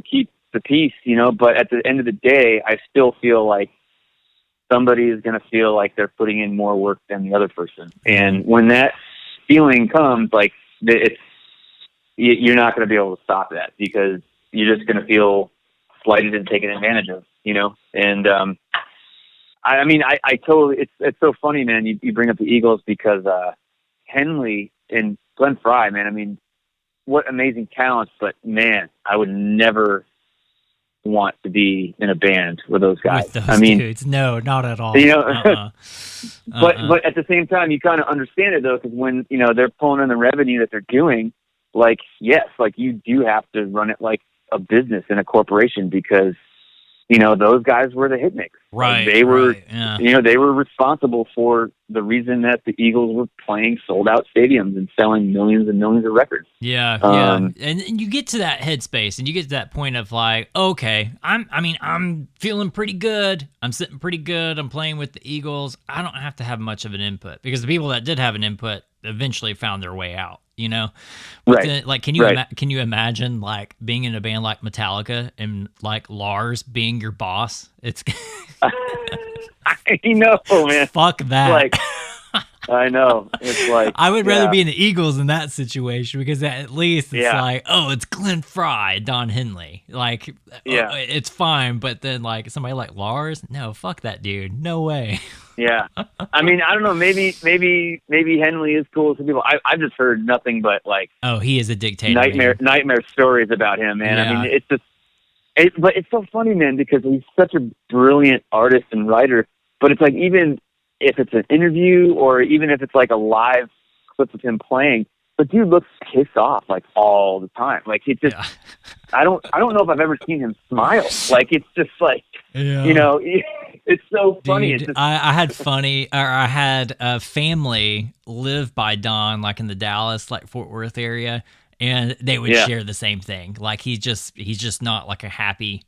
keep the peace, you know, but at the end of the day, I still feel like somebody is going to feel like they're putting in more work than the other person. And when that feeling comes, like, you're not going to be able to stop that, because you're just going to feel slighted and taken advantage of, you know? And, I mean, I totally, it's so funny, man. You bring up the Eagles because, Henley and Glenn Frey, man, I mean, what amazing talents, but man, I would never want to be in a band with those guys. With those dudes. No, not at all. You know, but at the same time, you kind of understand it though, because when, you know, they're pulling in the revenue that they're doing, like, yes, like, you do have to run it like a business and a corporation, because, you know, those guys were the hitmakers. Right. They were, right, yeah. they were responsible for the reason that the Eagles were playing sold out stadiums and selling millions and millions of records. Yeah, and you get to that headspace, and you get to that point of like, okay, I'm feeling pretty good. I'm sitting pretty good. I'm playing with the Eagles. I don't have to have much of an input because the people that did have an input eventually found their way out. But Right. then, like, can you imagine like being in a band like Metallica and like Lars being your boss? It's I know, man. fuck that. Like, I know. It's like I would rather yeah. be in the Eagles in that situation because at least it's Yeah. like, oh, it's Glenn Fry, Don Henley. Like, Yeah. it's fine. But then, like, somebody like Lars, no, fuck that dude. No way. Yeah. I mean, I don't know. Maybe Henley is cool to some people. I've just heard nothing but like Oh, he is a dictator. man. nightmare stories about him, man. Yeah. I mean, it's just, but it's so funny, man, because he's such a brilliant artist and writer. But it's like, even if it's an interview or even if it's like a live clip of him playing, the dude looks pissed off like all the time. Like it's just, Yeah. I don't know if I've ever seen him smile. Like it's just like, Yeah. it's so funny. Dude, It's just, I had a family live by Don, like in the Dallas, like Fort Worth area, and they would Yeah. share the same thing. Like he's just not like a happy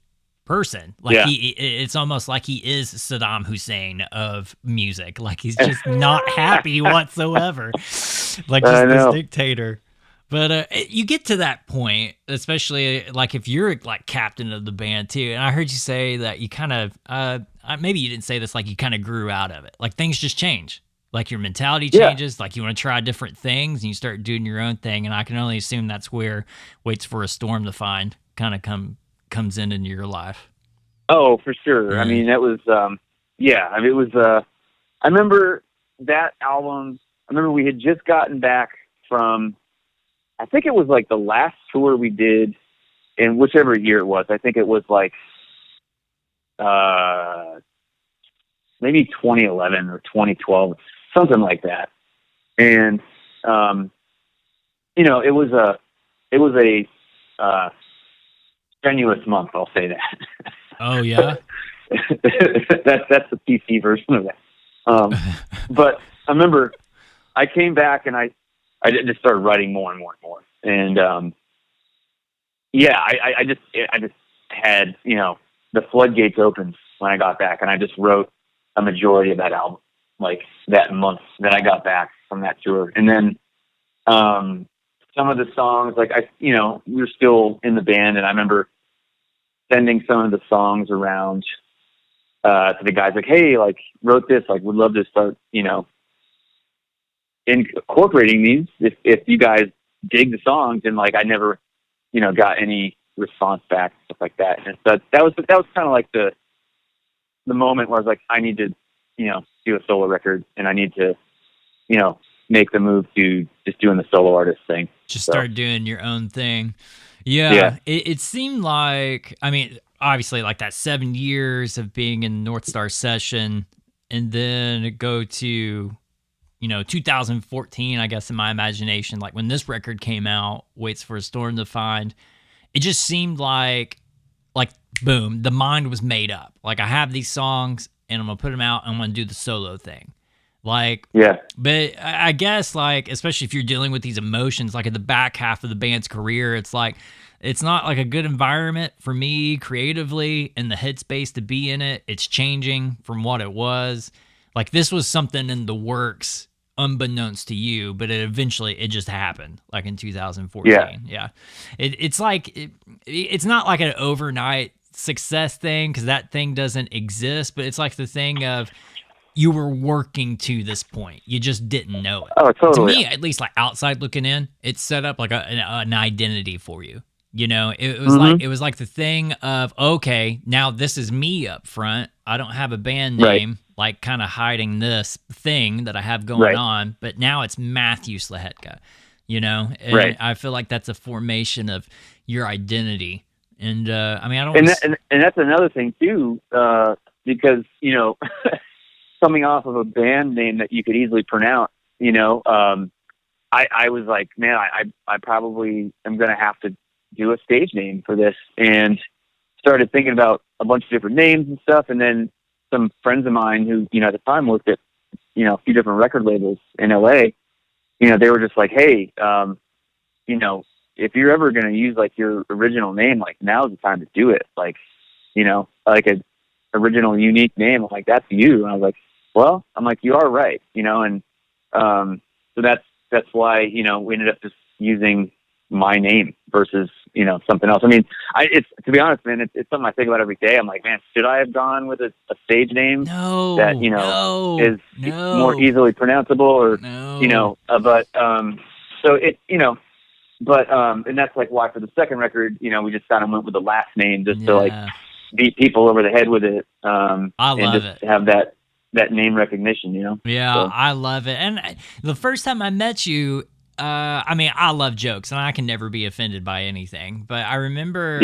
person. Like Yeah. it's almost like he is Saddam Hussein of music. Like he's just not happy whatsoever. Like I just this know. dictator. But you get to that point, especially like if you're like captain of the band too. And I heard you say that you kind of, maybe you didn't say this, like you kind of grew out of it. Like things just change. Like your mentality Yeah. changes. Like you want to try different things and you start doing your own thing. And I can only assume that's where Waits for a Storm to Find kind of comes into your life. Oh, for sure. Yeah. I mean, that was, yeah. I mean, it was. I remember that album. I remember we had just gotten back from. I think it was like the last tour we did, in whichever year it was. I think it was like, maybe 2011 or 2012, something like that. And, it was a strenuous month. I'll say that. Oh, yeah? that's the PC version of that. But I remember I came back and I just started writing more and more and more. And, yeah, I just had, the floodgates opened when I got back, and I just wrote a majority of that album, like that month that I got back from that tour. And then, some of the songs, like we were still in the band, and I remember sending some of the songs around, to the guys, like, hey, like, wrote this, like, would love to start, incorporating these if you guys dig the songs. And like I never got any response back, stuff like that. And that was kind of like the moment where I was like, I need to do a solo record, and I need to make the move to just doing the solo artist thing. Just start doing your own thing. Yeah. It seemed like, I mean, obviously like that 7 years of being in North Star Session, and then go to 2014, I guess, in my imagination, like when this record came out, Waits for a Storm to Find, it just seemed like boom, the mind was made up. Like I have these songs and I'm going to put them out and I'm going to do the solo thing. Like, yeah. But I guess like, especially if you're dealing with these emotions, like at the back half of the band's career, it's like, it's not like a good environment for me creatively and the headspace to be in it. It's changing from what it was. Like this was something in the works unbeknownst to you, but it just happened like in 2014. Yeah. It's like, it's not like an overnight success thing, because that thing doesn't exist, but it's like the thing of you were working to this point. You just didn't know it. Oh, totally. To me, at least like outside looking in, it's set up like an identity for you. It was like the thing of, okay, now this is me up front. I don't have a band name, like kind of hiding this thing that I have going on, but now it's Matthew Szlachetka, and I feel like that's a formation of your identity. And I mean, I don't. And that's another thing too, because coming off of a band name that you could easily pronounce, I was like, man, I probably am going to have to do a stage name for this, and started thinking about a bunch of different names and stuff. And then some friends of mine who, at the time worked at, a few different record labels in LA, they were just like, hey, if you're ever going to use like your original name, like now's the time to do it. Like, like a original unique name. I'm like, that's you. And I was like, well, you are right. And, so that's why, we ended up just using my name versus, something else. I mean, to be honest, man, it's something I think about every day. I'm like, man, should I have gone with a stage name that, is more easily pronounceable or, so it, and that's like why for the second record, we just kind of went with the last name just to like beat people over the head with it. I love it. Have that name recognition, Yeah, so. I love it. And the first time I met you, I mean, I love jokes and I can never be offended by anything. But I remember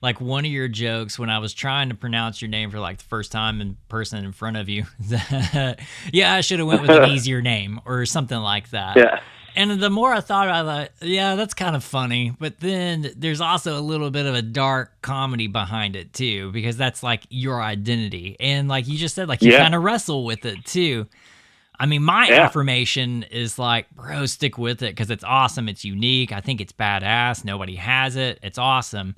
like one of your jokes when I was trying to pronounce your name for like the first time in person in front of you. I should have went with an easier name or something like that. Yeah. And the more I thought about it, yeah, that's kind of funny. But then there's also a little bit of a dark comedy behind it too, because that's like your identity. And like you just said, like you kind of wrestle with it too. I mean, my affirmation is like, bro, stick with it because it's awesome. It's unique. I think it's badass. Nobody has it. It's awesome.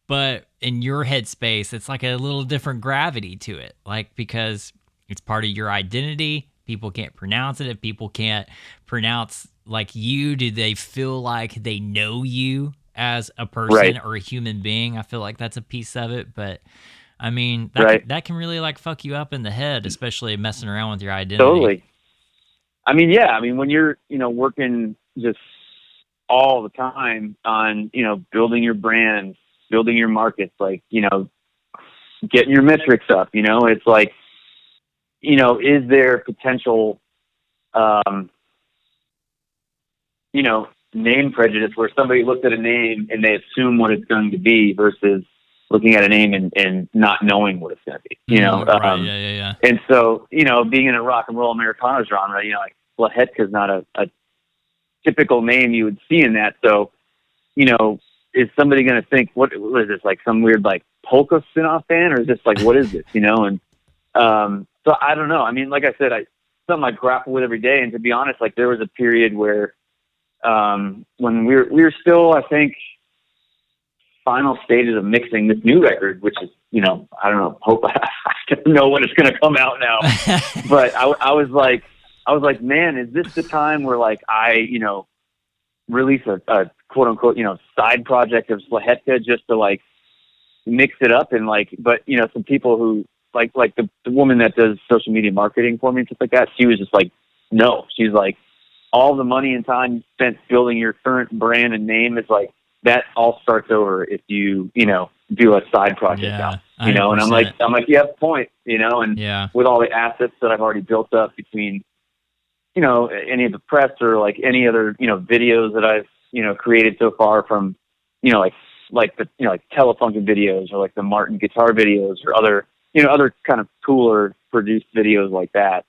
But in your headspace, it's like a little different gravity to it. Like, because it's part of your identity. People can't pronounce it. If people can't pronounce like you, do they feel like they know you as a person or a human being? I feel like that's a piece of it. But I mean, that can really like fuck you up in the head, especially messing around with your identity. Totally. I mean, when you're, working just all the time on, building your brand, building your markets, like, getting your metrics up, it's like, is there potential, name prejudice where somebody looks at a name and they assume what it's going to be versus looking at a name and not knowing what it's going to be, And so, being in a rock and roll Americana genre, like Szlachetka is not a typical name you would see in that. So, is somebody going to think, what is this, like some weird like polka spin-off band, or is this like, what is this, And so I don't know. I mean, like I said, something I grapple with every day. And to be honest, like there was a period where when we were still, I think, final stages of mixing this new record, which is, I don't know, hope I don't know when it's going to come out now. But I was like, man, is this the time where like I, release a quote unquote, side project of Szlachetka just to like mix it up and like, but some people who like the woman that does social media marketing for me and stuff like that, she was just like, no, she's like, all the money and time spent building your current brand and name is like, that all starts over if you, do a side project now, and I'm like, you have a point, and with all the assets that I've already built up between, any of the press or like any other, videos that I've, created so far from, like the, like Telefunken videos or like the Martin guitar videos or other, other kind of cooler produced videos like that.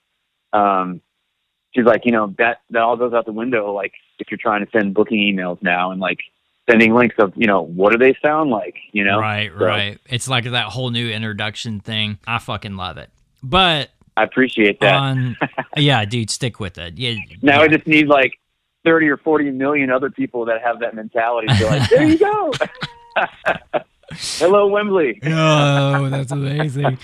She's like, that all goes out the window. Like if you're trying to send booking emails now and like sending links of, what do they sound like, Right. It's like that whole new introduction thing. I fucking love it. But I appreciate that. Yeah, dude, stick with it. Yeah. Now I just need like 30 or 40 million other people that have that mentality to be like, there you go. Hello, Wembley. Oh, that's amazing.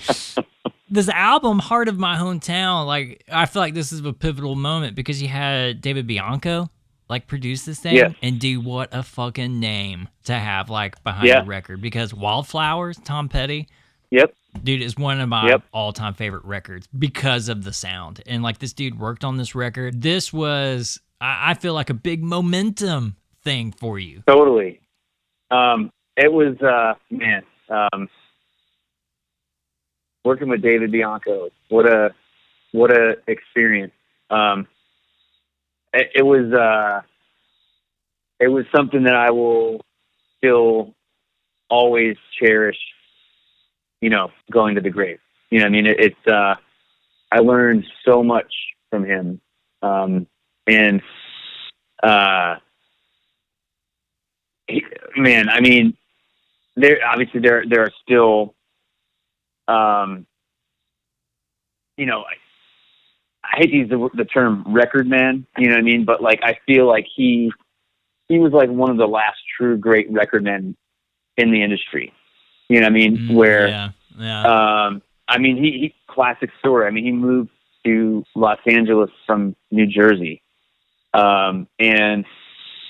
This album, Heart of My Hometown, like I feel like this is a pivotal moment because you had David Bianco like produce this thing and do what a fucking name to have like behind the record, because Wildflowers, Tom Petty. Yep. Dude, is one of my all-time favorite records because of the sound. And like this dude worked on this record. This was, I feel like, a big momentum thing for you. Totally. It was, working with David Bianco. What a experience. It was something that I will still always cherish, going to the grave. I mean, I learned so much from him. Man, I mean, there are still, I hate to use the term record man, you know what I mean? But like, I feel like he was like one of the last true great record men in the industry. You know what I mean? Where, I mean, he classic story. I mean, he moved to Los Angeles from New Jersey. And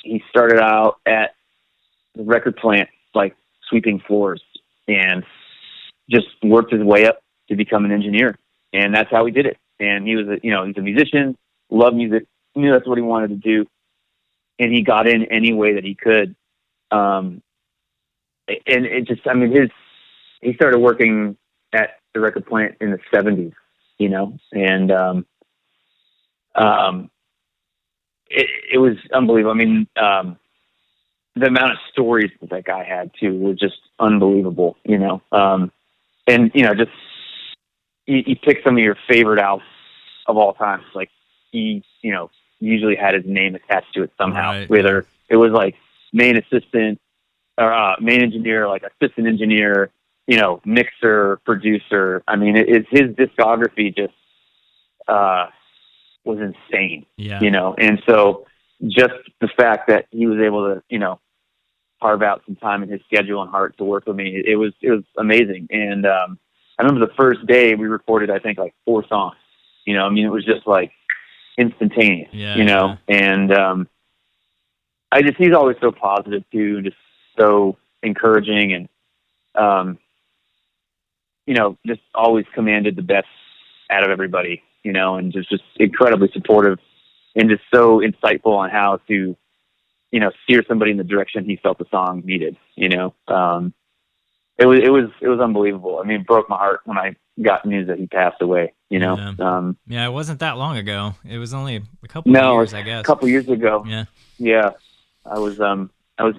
he started out at the record plant, like sweeping floors, and just worked his way up to become an engineer. And that's how he did it. And he was he's a musician, loved music, knew that's what he wanted to do. And he got in any way that he could. And it just, I mean, he started working at the record plant in the 70s, and it was unbelievable. I mean, the amount of stories that guy had too were just unbelievable, and just you pick some of your favorite albums of all time. Like he, usually had his name attached to it somehow, right. Whether it was like main assistant or main engineer, like assistant engineer, mixer, producer. I mean, his discography just was insane, and so just the fact that he was able to, carve out some time in his schedule and heart to work with me, it was amazing. And I remember the first day we recorded, I think, like 4 songs. I mean, it was just like instantaneous, and he's always so positive too, just so encouraging, and just always commanded the best out of everybody, and just incredibly supportive and just so insightful on how to, steer somebody in the direction he felt the song needed. It was unbelievable. I mean, it broke my heart when I got news that he passed away. It wasn't that long ago. It was only a couple of years, I guess. A couple years ago. Yeah. I was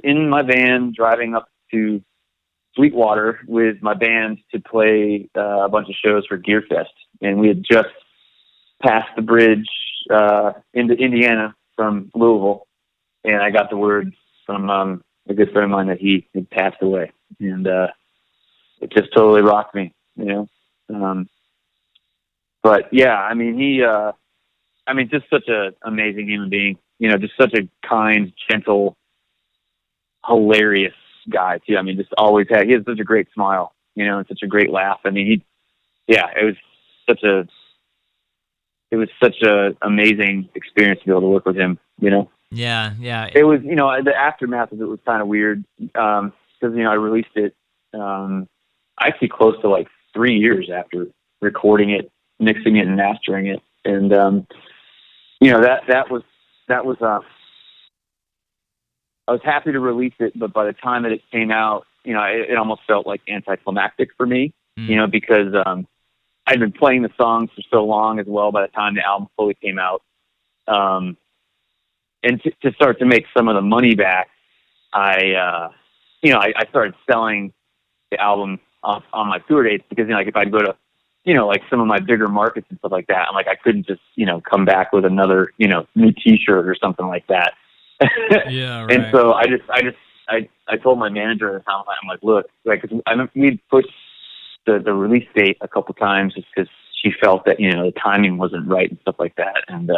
in my van driving up to Sweetwater with my band to play a bunch of shows for Gear Fest, and we had just passed the bridge into Indiana from Louisville, and I got the word from a good friend of mine that he had passed away, and it just totally rocked me, but yeah, I mean, just such an amazing human being, just such a kind, gentle, hilarious guy too. I mean, just always he has such a great smile, and such a great laugh. I mean, it was such a amazing experience to be able to work with him, Yeah. It was, the aftermath of it was kind of weird, because, I released it, actually close to like 3 years after recording it, mixing it and mastering it. And, that was, I was happy to release it, but by the time that it came out, it almost felt like anticlimactic for me, because, I'd been playing the songs for so long as well by the time the album fully came out. And to start to make some of the money back, I started selling the album on my tour dates, because, like if I'd go to, like some of my bigger markets and stuff like that, I'm like, I couldn't just, come back with another, new t-shirt or something like that. Yeah. Right. And so I told my manager at the time, I'm like, look, like, we'd pushed the release date a couple times just because she felt that, the timing wasn't right and stuff like that. And,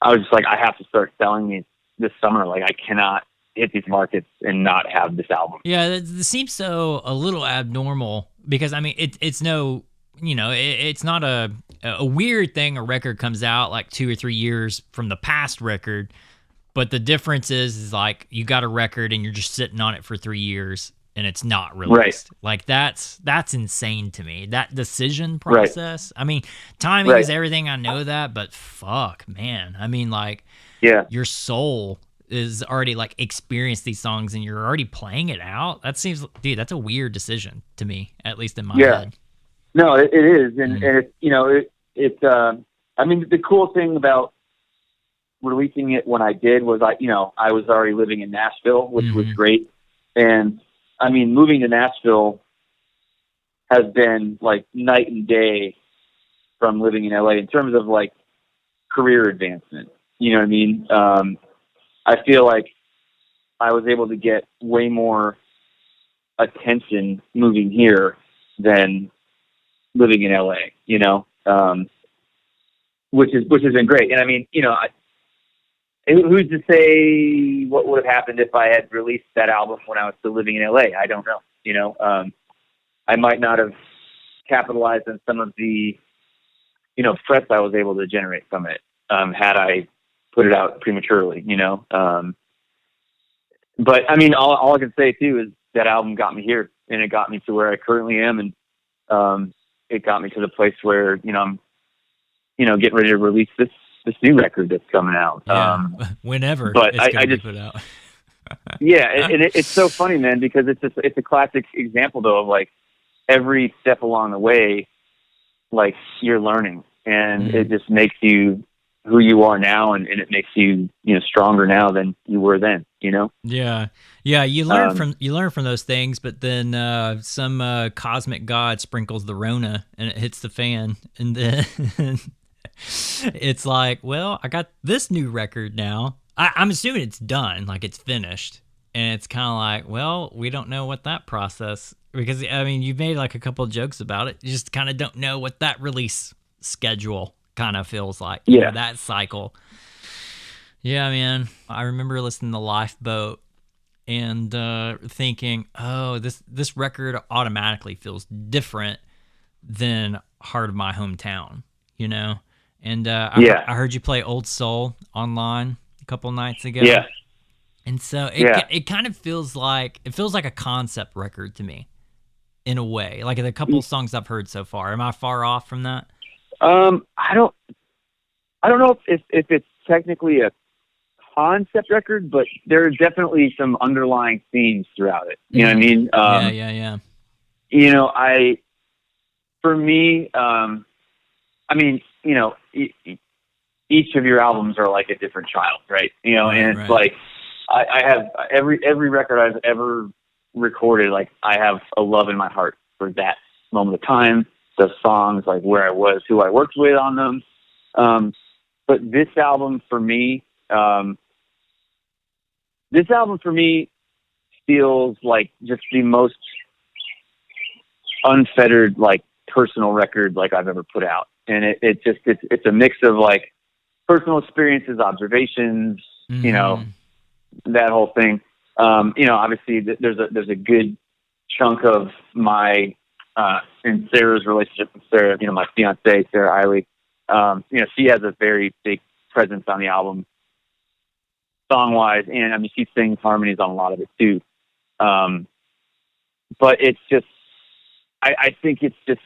I was just like, I have to start selling these this summer. Like, I cannot hit these markets and not have this album. Yeah, this seems so a little abnormal, because I mean, it's no, it's not a weird thing. A record comes out like 2 or 3 years from the past record, but the difference is like you got a record and you're just sitting on it for 3 years and it's not released. Right. Like that's insane to me. That decision process. Right. I mean, timing is everything. I know that, but fuck, man. I mean, like, your soul is already like experienced these songs and you're already playing it out. That seems, dude, that's a weird decision to me, at least in my head. No, it is. And it's, I mean, the cool thing about releasing it when I did was I was already living in Nashville, which was great. And I mean, moving to Nashville has been like night and day from living in LA in terms of like career advancement. You know what I mean? I feel like I was able to get way more attention moving here than living in LA, which has been great. And I mean, who's to say what would have happened if I had released that album when I was still living in LA? I don't know. I might not have capitalized on some of the, press I was able to generate from it, had I put it out prematurely, but I mean, all I can say too is that album got me here, and it got me to where I currently am. And, it got me to the place where, I'm, getting ready to release this new record that's coming out. Whenever but it's I just put out. yeah. And it's so funny, man, because it's a classic example though of like every step along the way, like you're learning, and it just makes you who you are now. And it makes you, stronger now than you were then, Yeah. You learn from those things, but then some cosmic god sprinkles the Rona and it hits the fan. And then it's like, well, I got this new record now. I'm assuming it's done, like it's finished. And it's kind of like, well, we don't know what that process, because I mean, you've made like a couple of jokes about it. You just kind of don't know what that release schedule kind of feels like. That cycle. Yeah, man. I remember listening to Lifeboat and thinking, oh, this record automatically feels different than Heart of My Hometown, And I heard you play Old Soul online a couple nights ago. Yeah. And so it kind of feels like a concept record to me, in a way. Like the couple of songs I've heard so far. Am I far off from that? I don't know if it's technically a concept record, but there are definitely some underlying themes throughout it. You know what I mean? Yeah. For me, I mean, each of your albums are like a different child, right? And it's like, I have every record I've ever recorded, like I have a love in my heart for that moment of time, the songs, like where I was, who I worked with on them. But this album for me feels like just the most unfettered, like personal record like I've ever put out. And it's a mix of like personal experiences, observations, that whole thing. Obviously there's a good chunk of my, and Sarah's relationship with Sarah, my fiance, Sarah Eiley. She has a very big presence on the album, song-wise, and I mean, she sings harmonies on a lot of it too. But it's just, I think it's just,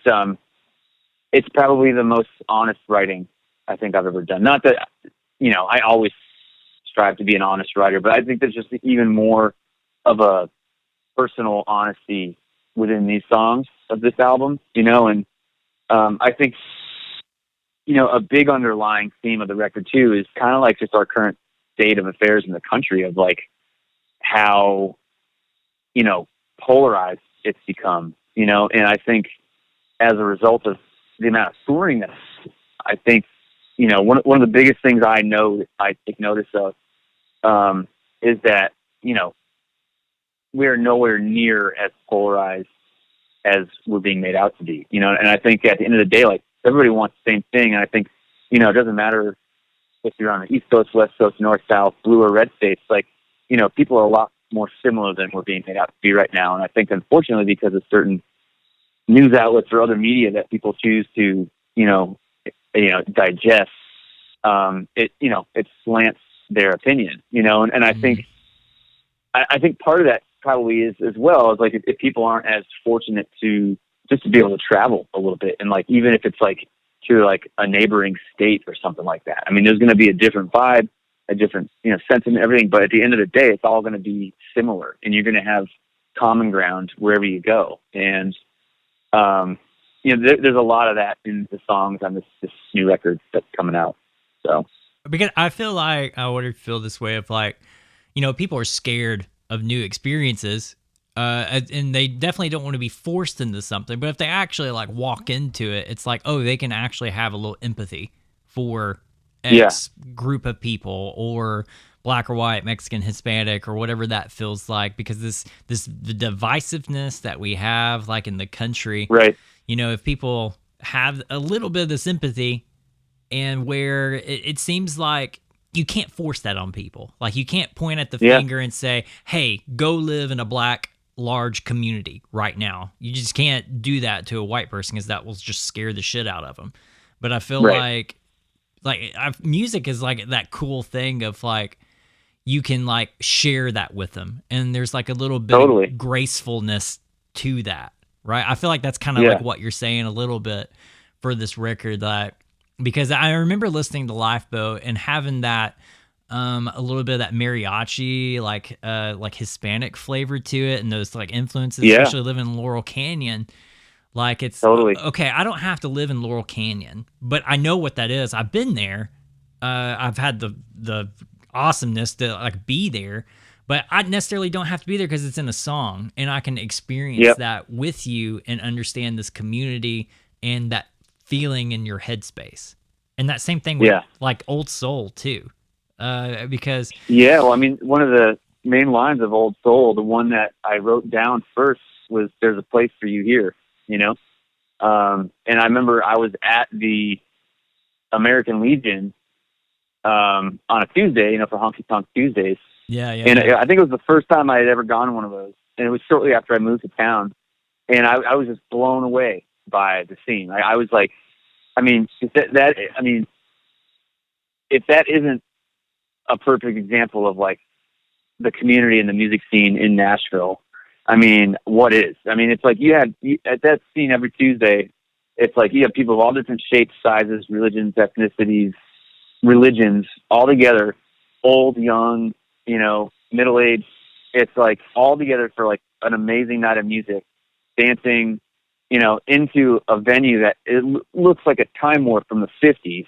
it's probably the most honest writing I think I've ever done. Not that, I always strive to be an honest writer, but I think there's just even more of a personal honesty within these songs of this album, and I think, a big underlying theme of the record too is kind of like just our current state of affairs in the country, of like how, polarized it's become, and I think as a result of the amount of touring that I think, one of the biggest things I take notice of, is that, we're nowhere near as polarized as we're being made out to be, and I think at the end of the day, like everybody wants the same thing. And I think, it doesn't matter if you're on the East Coast, West Coast, North, South, blue or red states, like, people are a lot more similar than we're being made out to be right now. And I think unfortunately, because of certain news outlets or other media that people choose to, digest, it slants their opinion, and I think, I think part of that probably is as well as like, if people aren't as fortunate to just to be able to travel a little bit. And like, even if it's like to like a neighboring state or something like that, I mean, there's going to be a different vibe, a different, sentiment, everything. But at the end of the day, it's all going to be similar, and you're going to have common ground wherever you go. And, there's a lot of that in the songs on this new record that's coming out. So, because I feel like I would feel this way of like, people are scared of new experiences, and they definitely don't want to be forced into something. But if they actually like walk into it, it's like, oh, they can actually have a little empathy for X group of people, or black or white, Mexican, Hispanic, or whatever that feels like, because the divisiveness that we have like in the country, right? If people have a little bit of the sympathy, and where it seems like you can't force that on people. Like, you can't point at the finger and say, hey, go live in a black large community right now. You just can't do that to a white person, because that will just scare the shit out of them. But I feel like music is like that cool thing of like, you can like share that with them, and there's like a little bit of gracefulness to that, right? I feel like that's kind of like what you're saying a little bit for this record, that because I remember listening to Lifeboat and having that a little bit of that mariachi, like Hispanic flavor to it, and those like influences, especially living in Laurel Canyon. Like, it's okay, I don't have to live in Laurel Canyon, but I know what that is. I've been there. I've had the awesomeness to like be there, but I necessarily don't have to be there because it's in a song, and I can experience that with you and understand this community and that feeling in your headspace. And that same thing with like Old Soul too. Because well, I mean, one of the main lines of Old Soul, the one that I wrote down first, was "There's a place for you here," you know? And I remember I was at the American Legion on a Tuesday, for Honky Tonk Tuesdays. And I think it was the first time I had ever gone to one of those. And it was shortly after I moved to town. And I was just blown away by the scene. I was like, I mean, if that isn't a perfect example of like the community and the music scene in Nashville, I mean, what is? I mean, it's like at that scene every Tuesday, it's like you have people of all different shapes, sizes, religions, ethnicities, all together, old, young, middle-aged. It's like all together for like an amazing night of music, dancing, into a venue that it looks like a time warp from the 50s.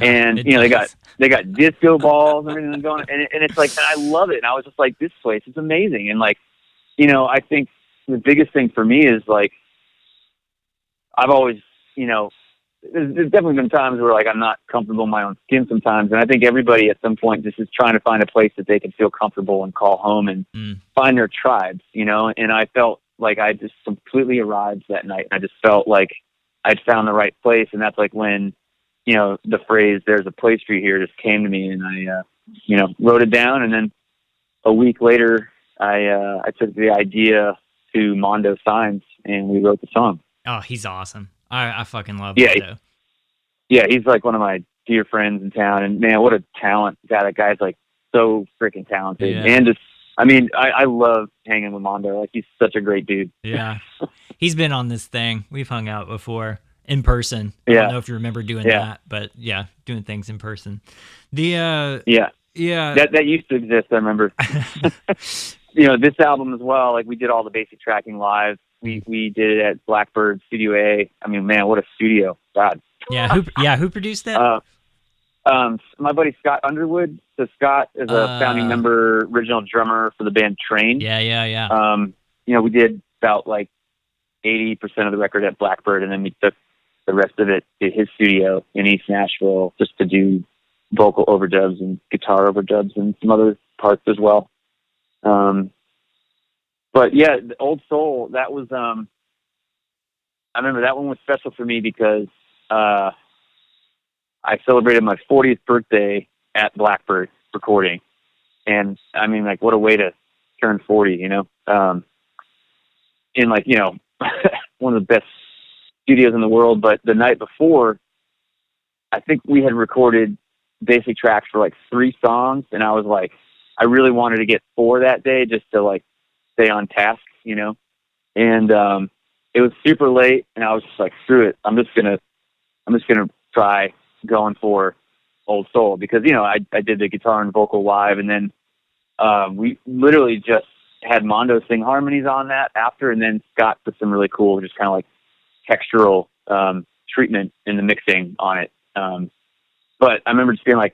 And they got disco balls and everything going, and it's like, and I love it. And I was just like, this place is amazing. And like, I think the biggest thing for me is like, I've always, there's definitely been times where like I'm not comfortable in my own skin sometimes, and I think everybody at some point just is trying to find a place that they can feel comfortable and call home and find their tribes, And I felt like I just completely arrived that night. I just felt like I'd found the right place, and that's like when, the phrase "there's a place for you here" just came to me, and I, wrote it down, and then a week later, I took the idea to Mondo Signs, and we wrote the song. Oh, he's awesome. I fucking love Mondo. Yeah, he's like one of my dear friends in town, and man, what a talent. That guy's like so freaking talented. Yeah. And just, I mean, I love hanging with Mondo. Like, he's such a great dude. Yeah. He's been on this thing. We've hung out before in person. I don't know if you remember doing that, but yeah, doing things in person. That used to exist, I remember. This album as well, like we did all the basic tracking live. We did it at Blackbird Studio A. I mean, man, what a studio. God. Who produced that? My buddy Scott Underwood. So Scott is a founding member, original drummer for the band Train. Yeah. We did about like 80% of the record at Blackbird, and then we took the rest of it to his studio in East Nashville just to do vocal overdubs and guitar overdubs and some other parts as well. But yeah, the Old Soul, that was, I remember that one was special for me because, I celebrated my 40th birthday at Blackbird recording. And I mean, like, what a way to turn 40, in like, one of the best studios in the world. But the night before, I think we had recorded basic tracks for like 3 songs. And I was like, I really wanted to get 4 that day just to like stay on task, and, it was super late, and I was just like, screw it. I'm just gonna try going for Old Soul because, I did the guitar and vocal live, and then, we literally just had Mondo sing harmonies on that after, and then Scott put some really cool, just kind of like textural, treatment in the mixing on it. But I remember just being like,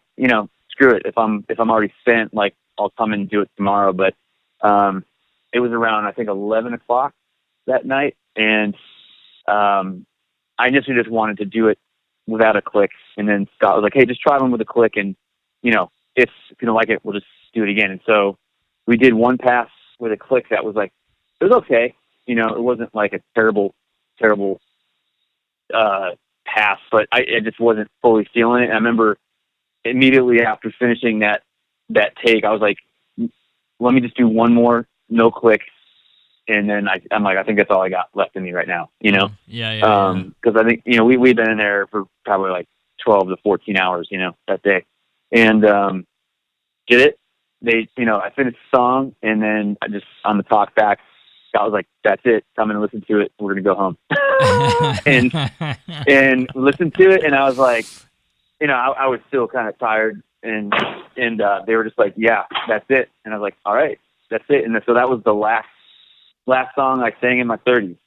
screw it. If I'm already spent, like, I'll come and do it tomorrow. But, it was around, I think, 11 o'clock that night. And, I initially just wanted to do it without a click. And then Scott was like, hey, just try one with a click. And, if you don't like it, we'll just do it again. And so we did one pass with a click that was like, it was okay. It wasn't like a terrible pass, but I just wasn't fully feeling it. And I remember immediately after finishing that take, I was like, let me just do one more, no click. And then I'm like, I think that's all I got left in me right now, you know? Yeah. Cause I think, you know, we'd been in there for probably like 12 to 14 hours, you know, that day. And, did it. I finished the song, and then I just, on the talk back, I was like, that's it. I'm going to listen to it. We're going to go home. and listen to it. And I was like, you know, I was still kind of tired, and they were just like, yeah, that's it. And I was like, all right, that's it. And so that was the last song I sang in my 30s.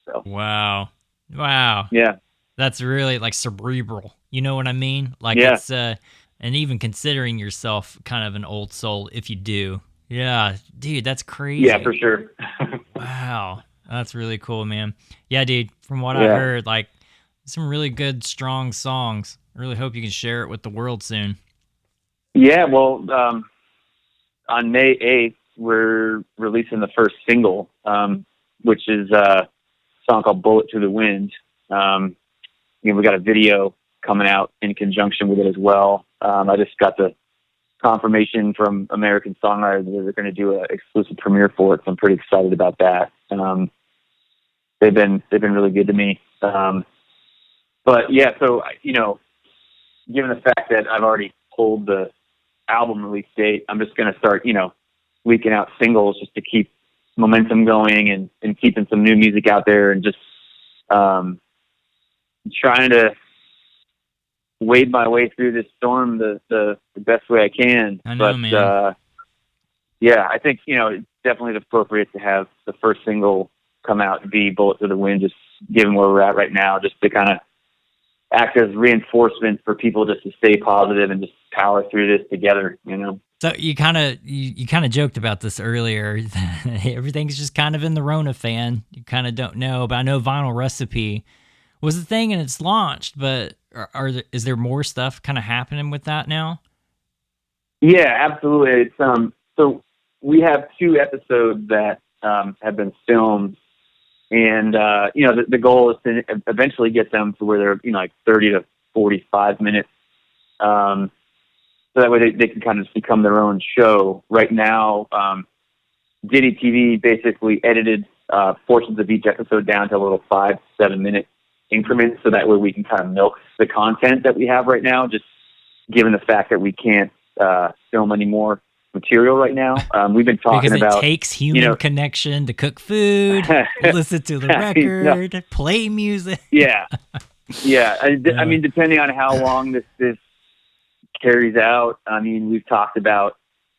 So. Wow. Yeah. That's really like cerebral. You know what I mean? Like it's and even considering yourself kind of an old soul if you do. Yeah, dude, that's crazy. Yeah, for sure. Wow. That's really cool, man. Yeah, dude, from what I heard, like some really good, strong songs. I really hope you can share it with the world soon. Yeah, well, on May 8th, we're releasing the first single, which is a song called Bullet to the Wind. We got a video coming out in conjunction with it as well. I just got the confirmation from American Songwriters that they're going to do an exclusive premiere for it, so I'm pretty excited about that. They've been really good to me. But yeah, so, you know, given the fact that I've already pulled the album release date, I'm just going to start, you know, leaking out singles just to keep momentum going and keeping some new music out there, and just trying to wade my way through this storm the best way I can. I know, man. Yeah, I think, you know, it's definitely appropriate to have the first single come out and be Bullet to the Wind, just given where we're at right now, just to kind of act as reinforcement for people just to stay positive and just power through this together, you know? So you kind of joked about this earlier. Everything's just kind of in the Rona fan. You kind of don't know, but I know Vinyl Recipe was the thing and it's launched, but is there more stuff kind of happening with that now? Yeah, absolutely. It's, so we have 2 episodes that have been filmed, and you know, the goal is to eventually get them to where they're, you know, like 30 to 45 minutes. So that way they can kind of just become their own show. Right now, Diddy TV basically edited portions of each episode down to a little 5 to 7 minute increments, so that way we can kind of milk the content that we have right now, just given the fact that we can't film any more material right now. We've been talking because about, it takes human connection to cook food, listen to the record, play music. Yeah. I mean, depending on how long this carries out, I mean, we've talked about,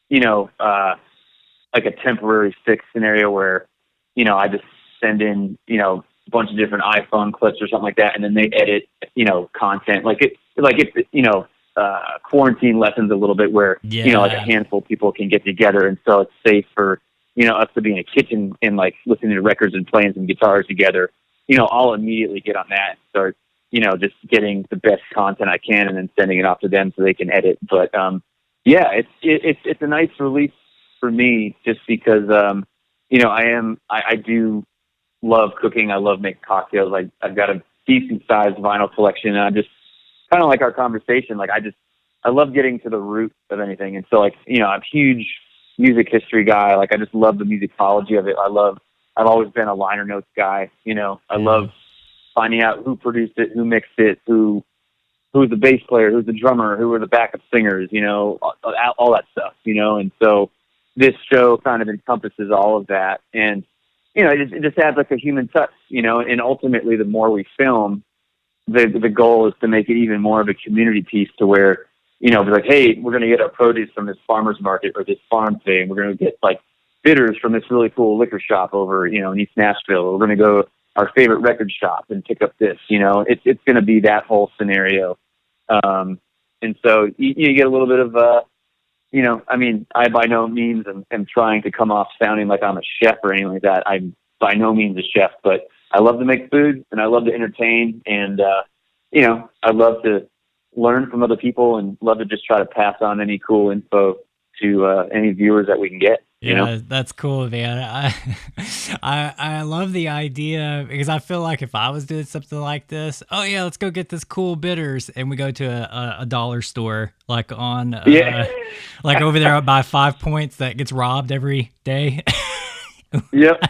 you know, like a temporary fix scenario where, you know, I just send in, you know, a bunch of different iPhone clips or something like that, and then they edit, you know, content if you know, quarantine lessons a little bit where, you know, like a handful of people can get together, and so it's safe for, you know, us to be in a kitchen and like listening to records and playing some guitars together. You know, I'll immediately get on that and start, you know, just getting the best content I can and then sending it off to them so they can edit. But yeah, it's a nice release for me, just because you know, I do love cooking. I love making cocktails. I've got a decent sized vinyl collection, and I just kind of like our conversation. Like I love getting to the root of anything. And so, like, you know, I'm a huge music history guy. Like, I just love the musicology of it. I've always been a liner notes guy. You know, I love finding out who produced it, who mixed it, who's the bass player, who's the drummer, who are the backup singers, you know, all that stuff, you know. And so this show kind of encompasses all of that. And, you know, it just adds like a human touch, you know, and ultimately the more we film, the goal is to make it even more of a community piece, to where, you know, it's like, hey, we're going to get our produce from this farmer's market or this farm thing, and we're going to get like bitters from this really cool liquor shop over, you know, in East Nashville. We're going to go our favorite record shop and pick up this, you know. It's going to be that whole scenario. And so you get a little bit of, you know, I mean, I by no means am trying to come off sounding like I'm a chef or anything like that. I'm by no means a chef, but I love to make food and I love to entertain, and, you know, I love to learn from other people and love to just try to pass on any cool info to any viewers that we can get. You know? That's cool, man. I love the idea because I feel like if I was doing something like this, oh yeah, let's go get this cool bitters, and we go to a dollar store like on like over there by 5 Points that gets robbed every day. Yep.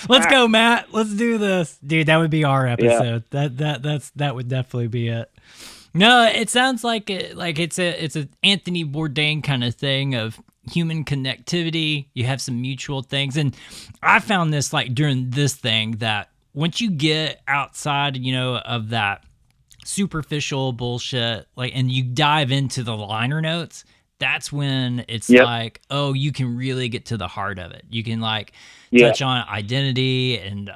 Let's go, Matt. Let's do this, dude. That would be our episode. Yeah. That would definitely be it. No, it sounds like it's a Anthony Bourdain kind of thing of human connectivity. You have some mutual things, and I found this like during this thing that once you get outside, of that superficial bullshit, like, and you dive into the liner notes, that's when it's like, oh, you can really get to the heart of it. You can like touch on identity and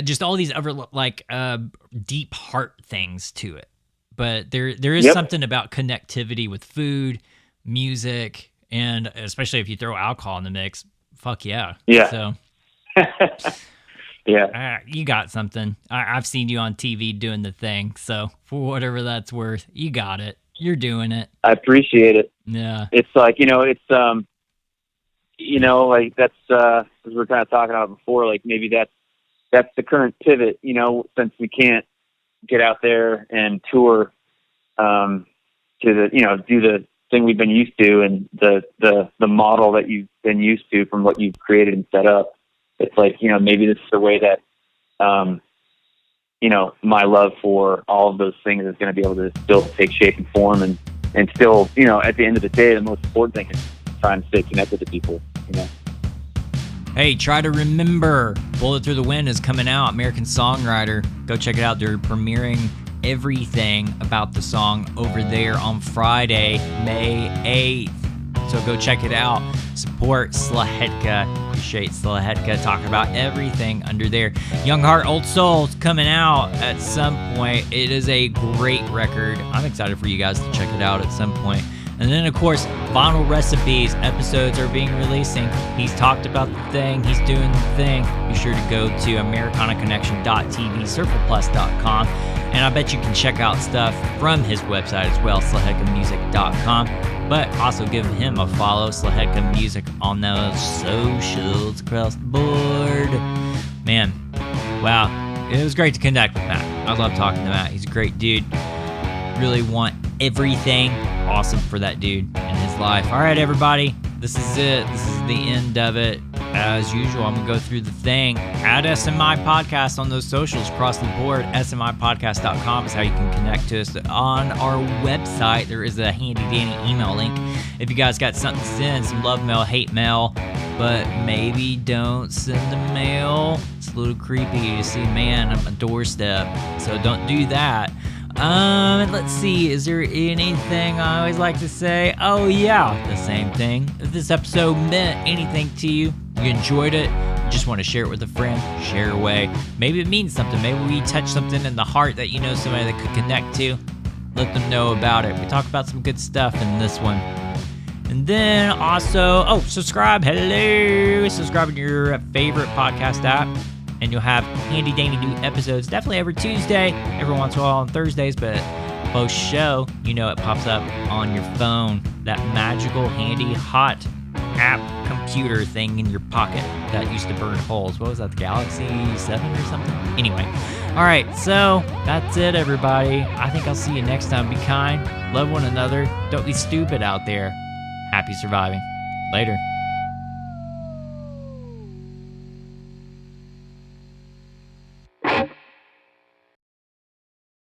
just all these other like deep heart things to it. But there is something about connectivity with food, music, and especially if you throw alcohol in the mix, fuck yeah. Yeah. So you got something. I've seen you on TV doing the thing. So for whatever that's worth, you got it. You're doing it. I appreciate it. Yeah. It's like, it's, like that's, as we were kind of talking about before, like maybe that's the current pivot, since we can't get out there and tour, to do the thing we've been used to and the model that you've been used to from what you've created and set up. It's like, maybe this is the way that, my love for all of those things is going to be able to still take shape and form and still, at the end of the day, the most important thing is trying to stay connected to people, Hey, try to remember, Bullet Through the Wind is coming out, American Songwriter. Go check it out. They're premiering everything about the song over there on Friday, May 8th. So go check it out. Support Szlachetka. Appreciate Szlachetka talking about everything under there. Young Heart, Old Soul's coming out at some point. It is a great record. I'm excited for you guys to check it out at some point. And then, of course, Vinyl Recipes episodes are being releasing. He's talked about the thing. He's doing the thing. Be sure to go to AmericanaConnection.tv, CirclePlus.com. And I bet you can check out stuff from his website as well, SlahetkaMusic.com. But also give him a follow, Szlachetka Music, on those socials across the board. Man, wow. It was great to connect with Matt. I love talking to Matt. He's a great dude. Really want everything awesome for that dude in his life. All right, everybody. This is it. This is the end of it. As usual, I'm going to go through the thing. Add SMI Podcast on those socials across the board. SMIpodcast.com is how you can connect to us. On our website, there is a handy-dandy email link. If you guys got something to send, some love mail, hate mail, but maybe don't send the mail. It's a little creepy to see man on my doorstep, so don't do that. Let's see, is there anything I always like to say? Oh yeah, the same thing. If this episode meant anything to you, you enjoyed it, you just want to share it with a friend, share away. Maybe it means something. Maybe we touch something in the heart that you know somebody that could connect to. Let them know about it. We talk about some good stuff in this one. And then also, subscribe. Hello. Subscribe to your favorite podcast app. And you'll have handy dandy new episodes definitely every Tuesday, every once in a while on Thursdays, but post show, it pops up on your phone, that magical handy hot app computer thing in your pocket that used to burn holes. What was that, the Galaxy 7 or something? Anyway, all right, so that's it, everybody. I think I'll see you next time. Be kind, love one another, don't be stupid out there. Happy surviving. Later.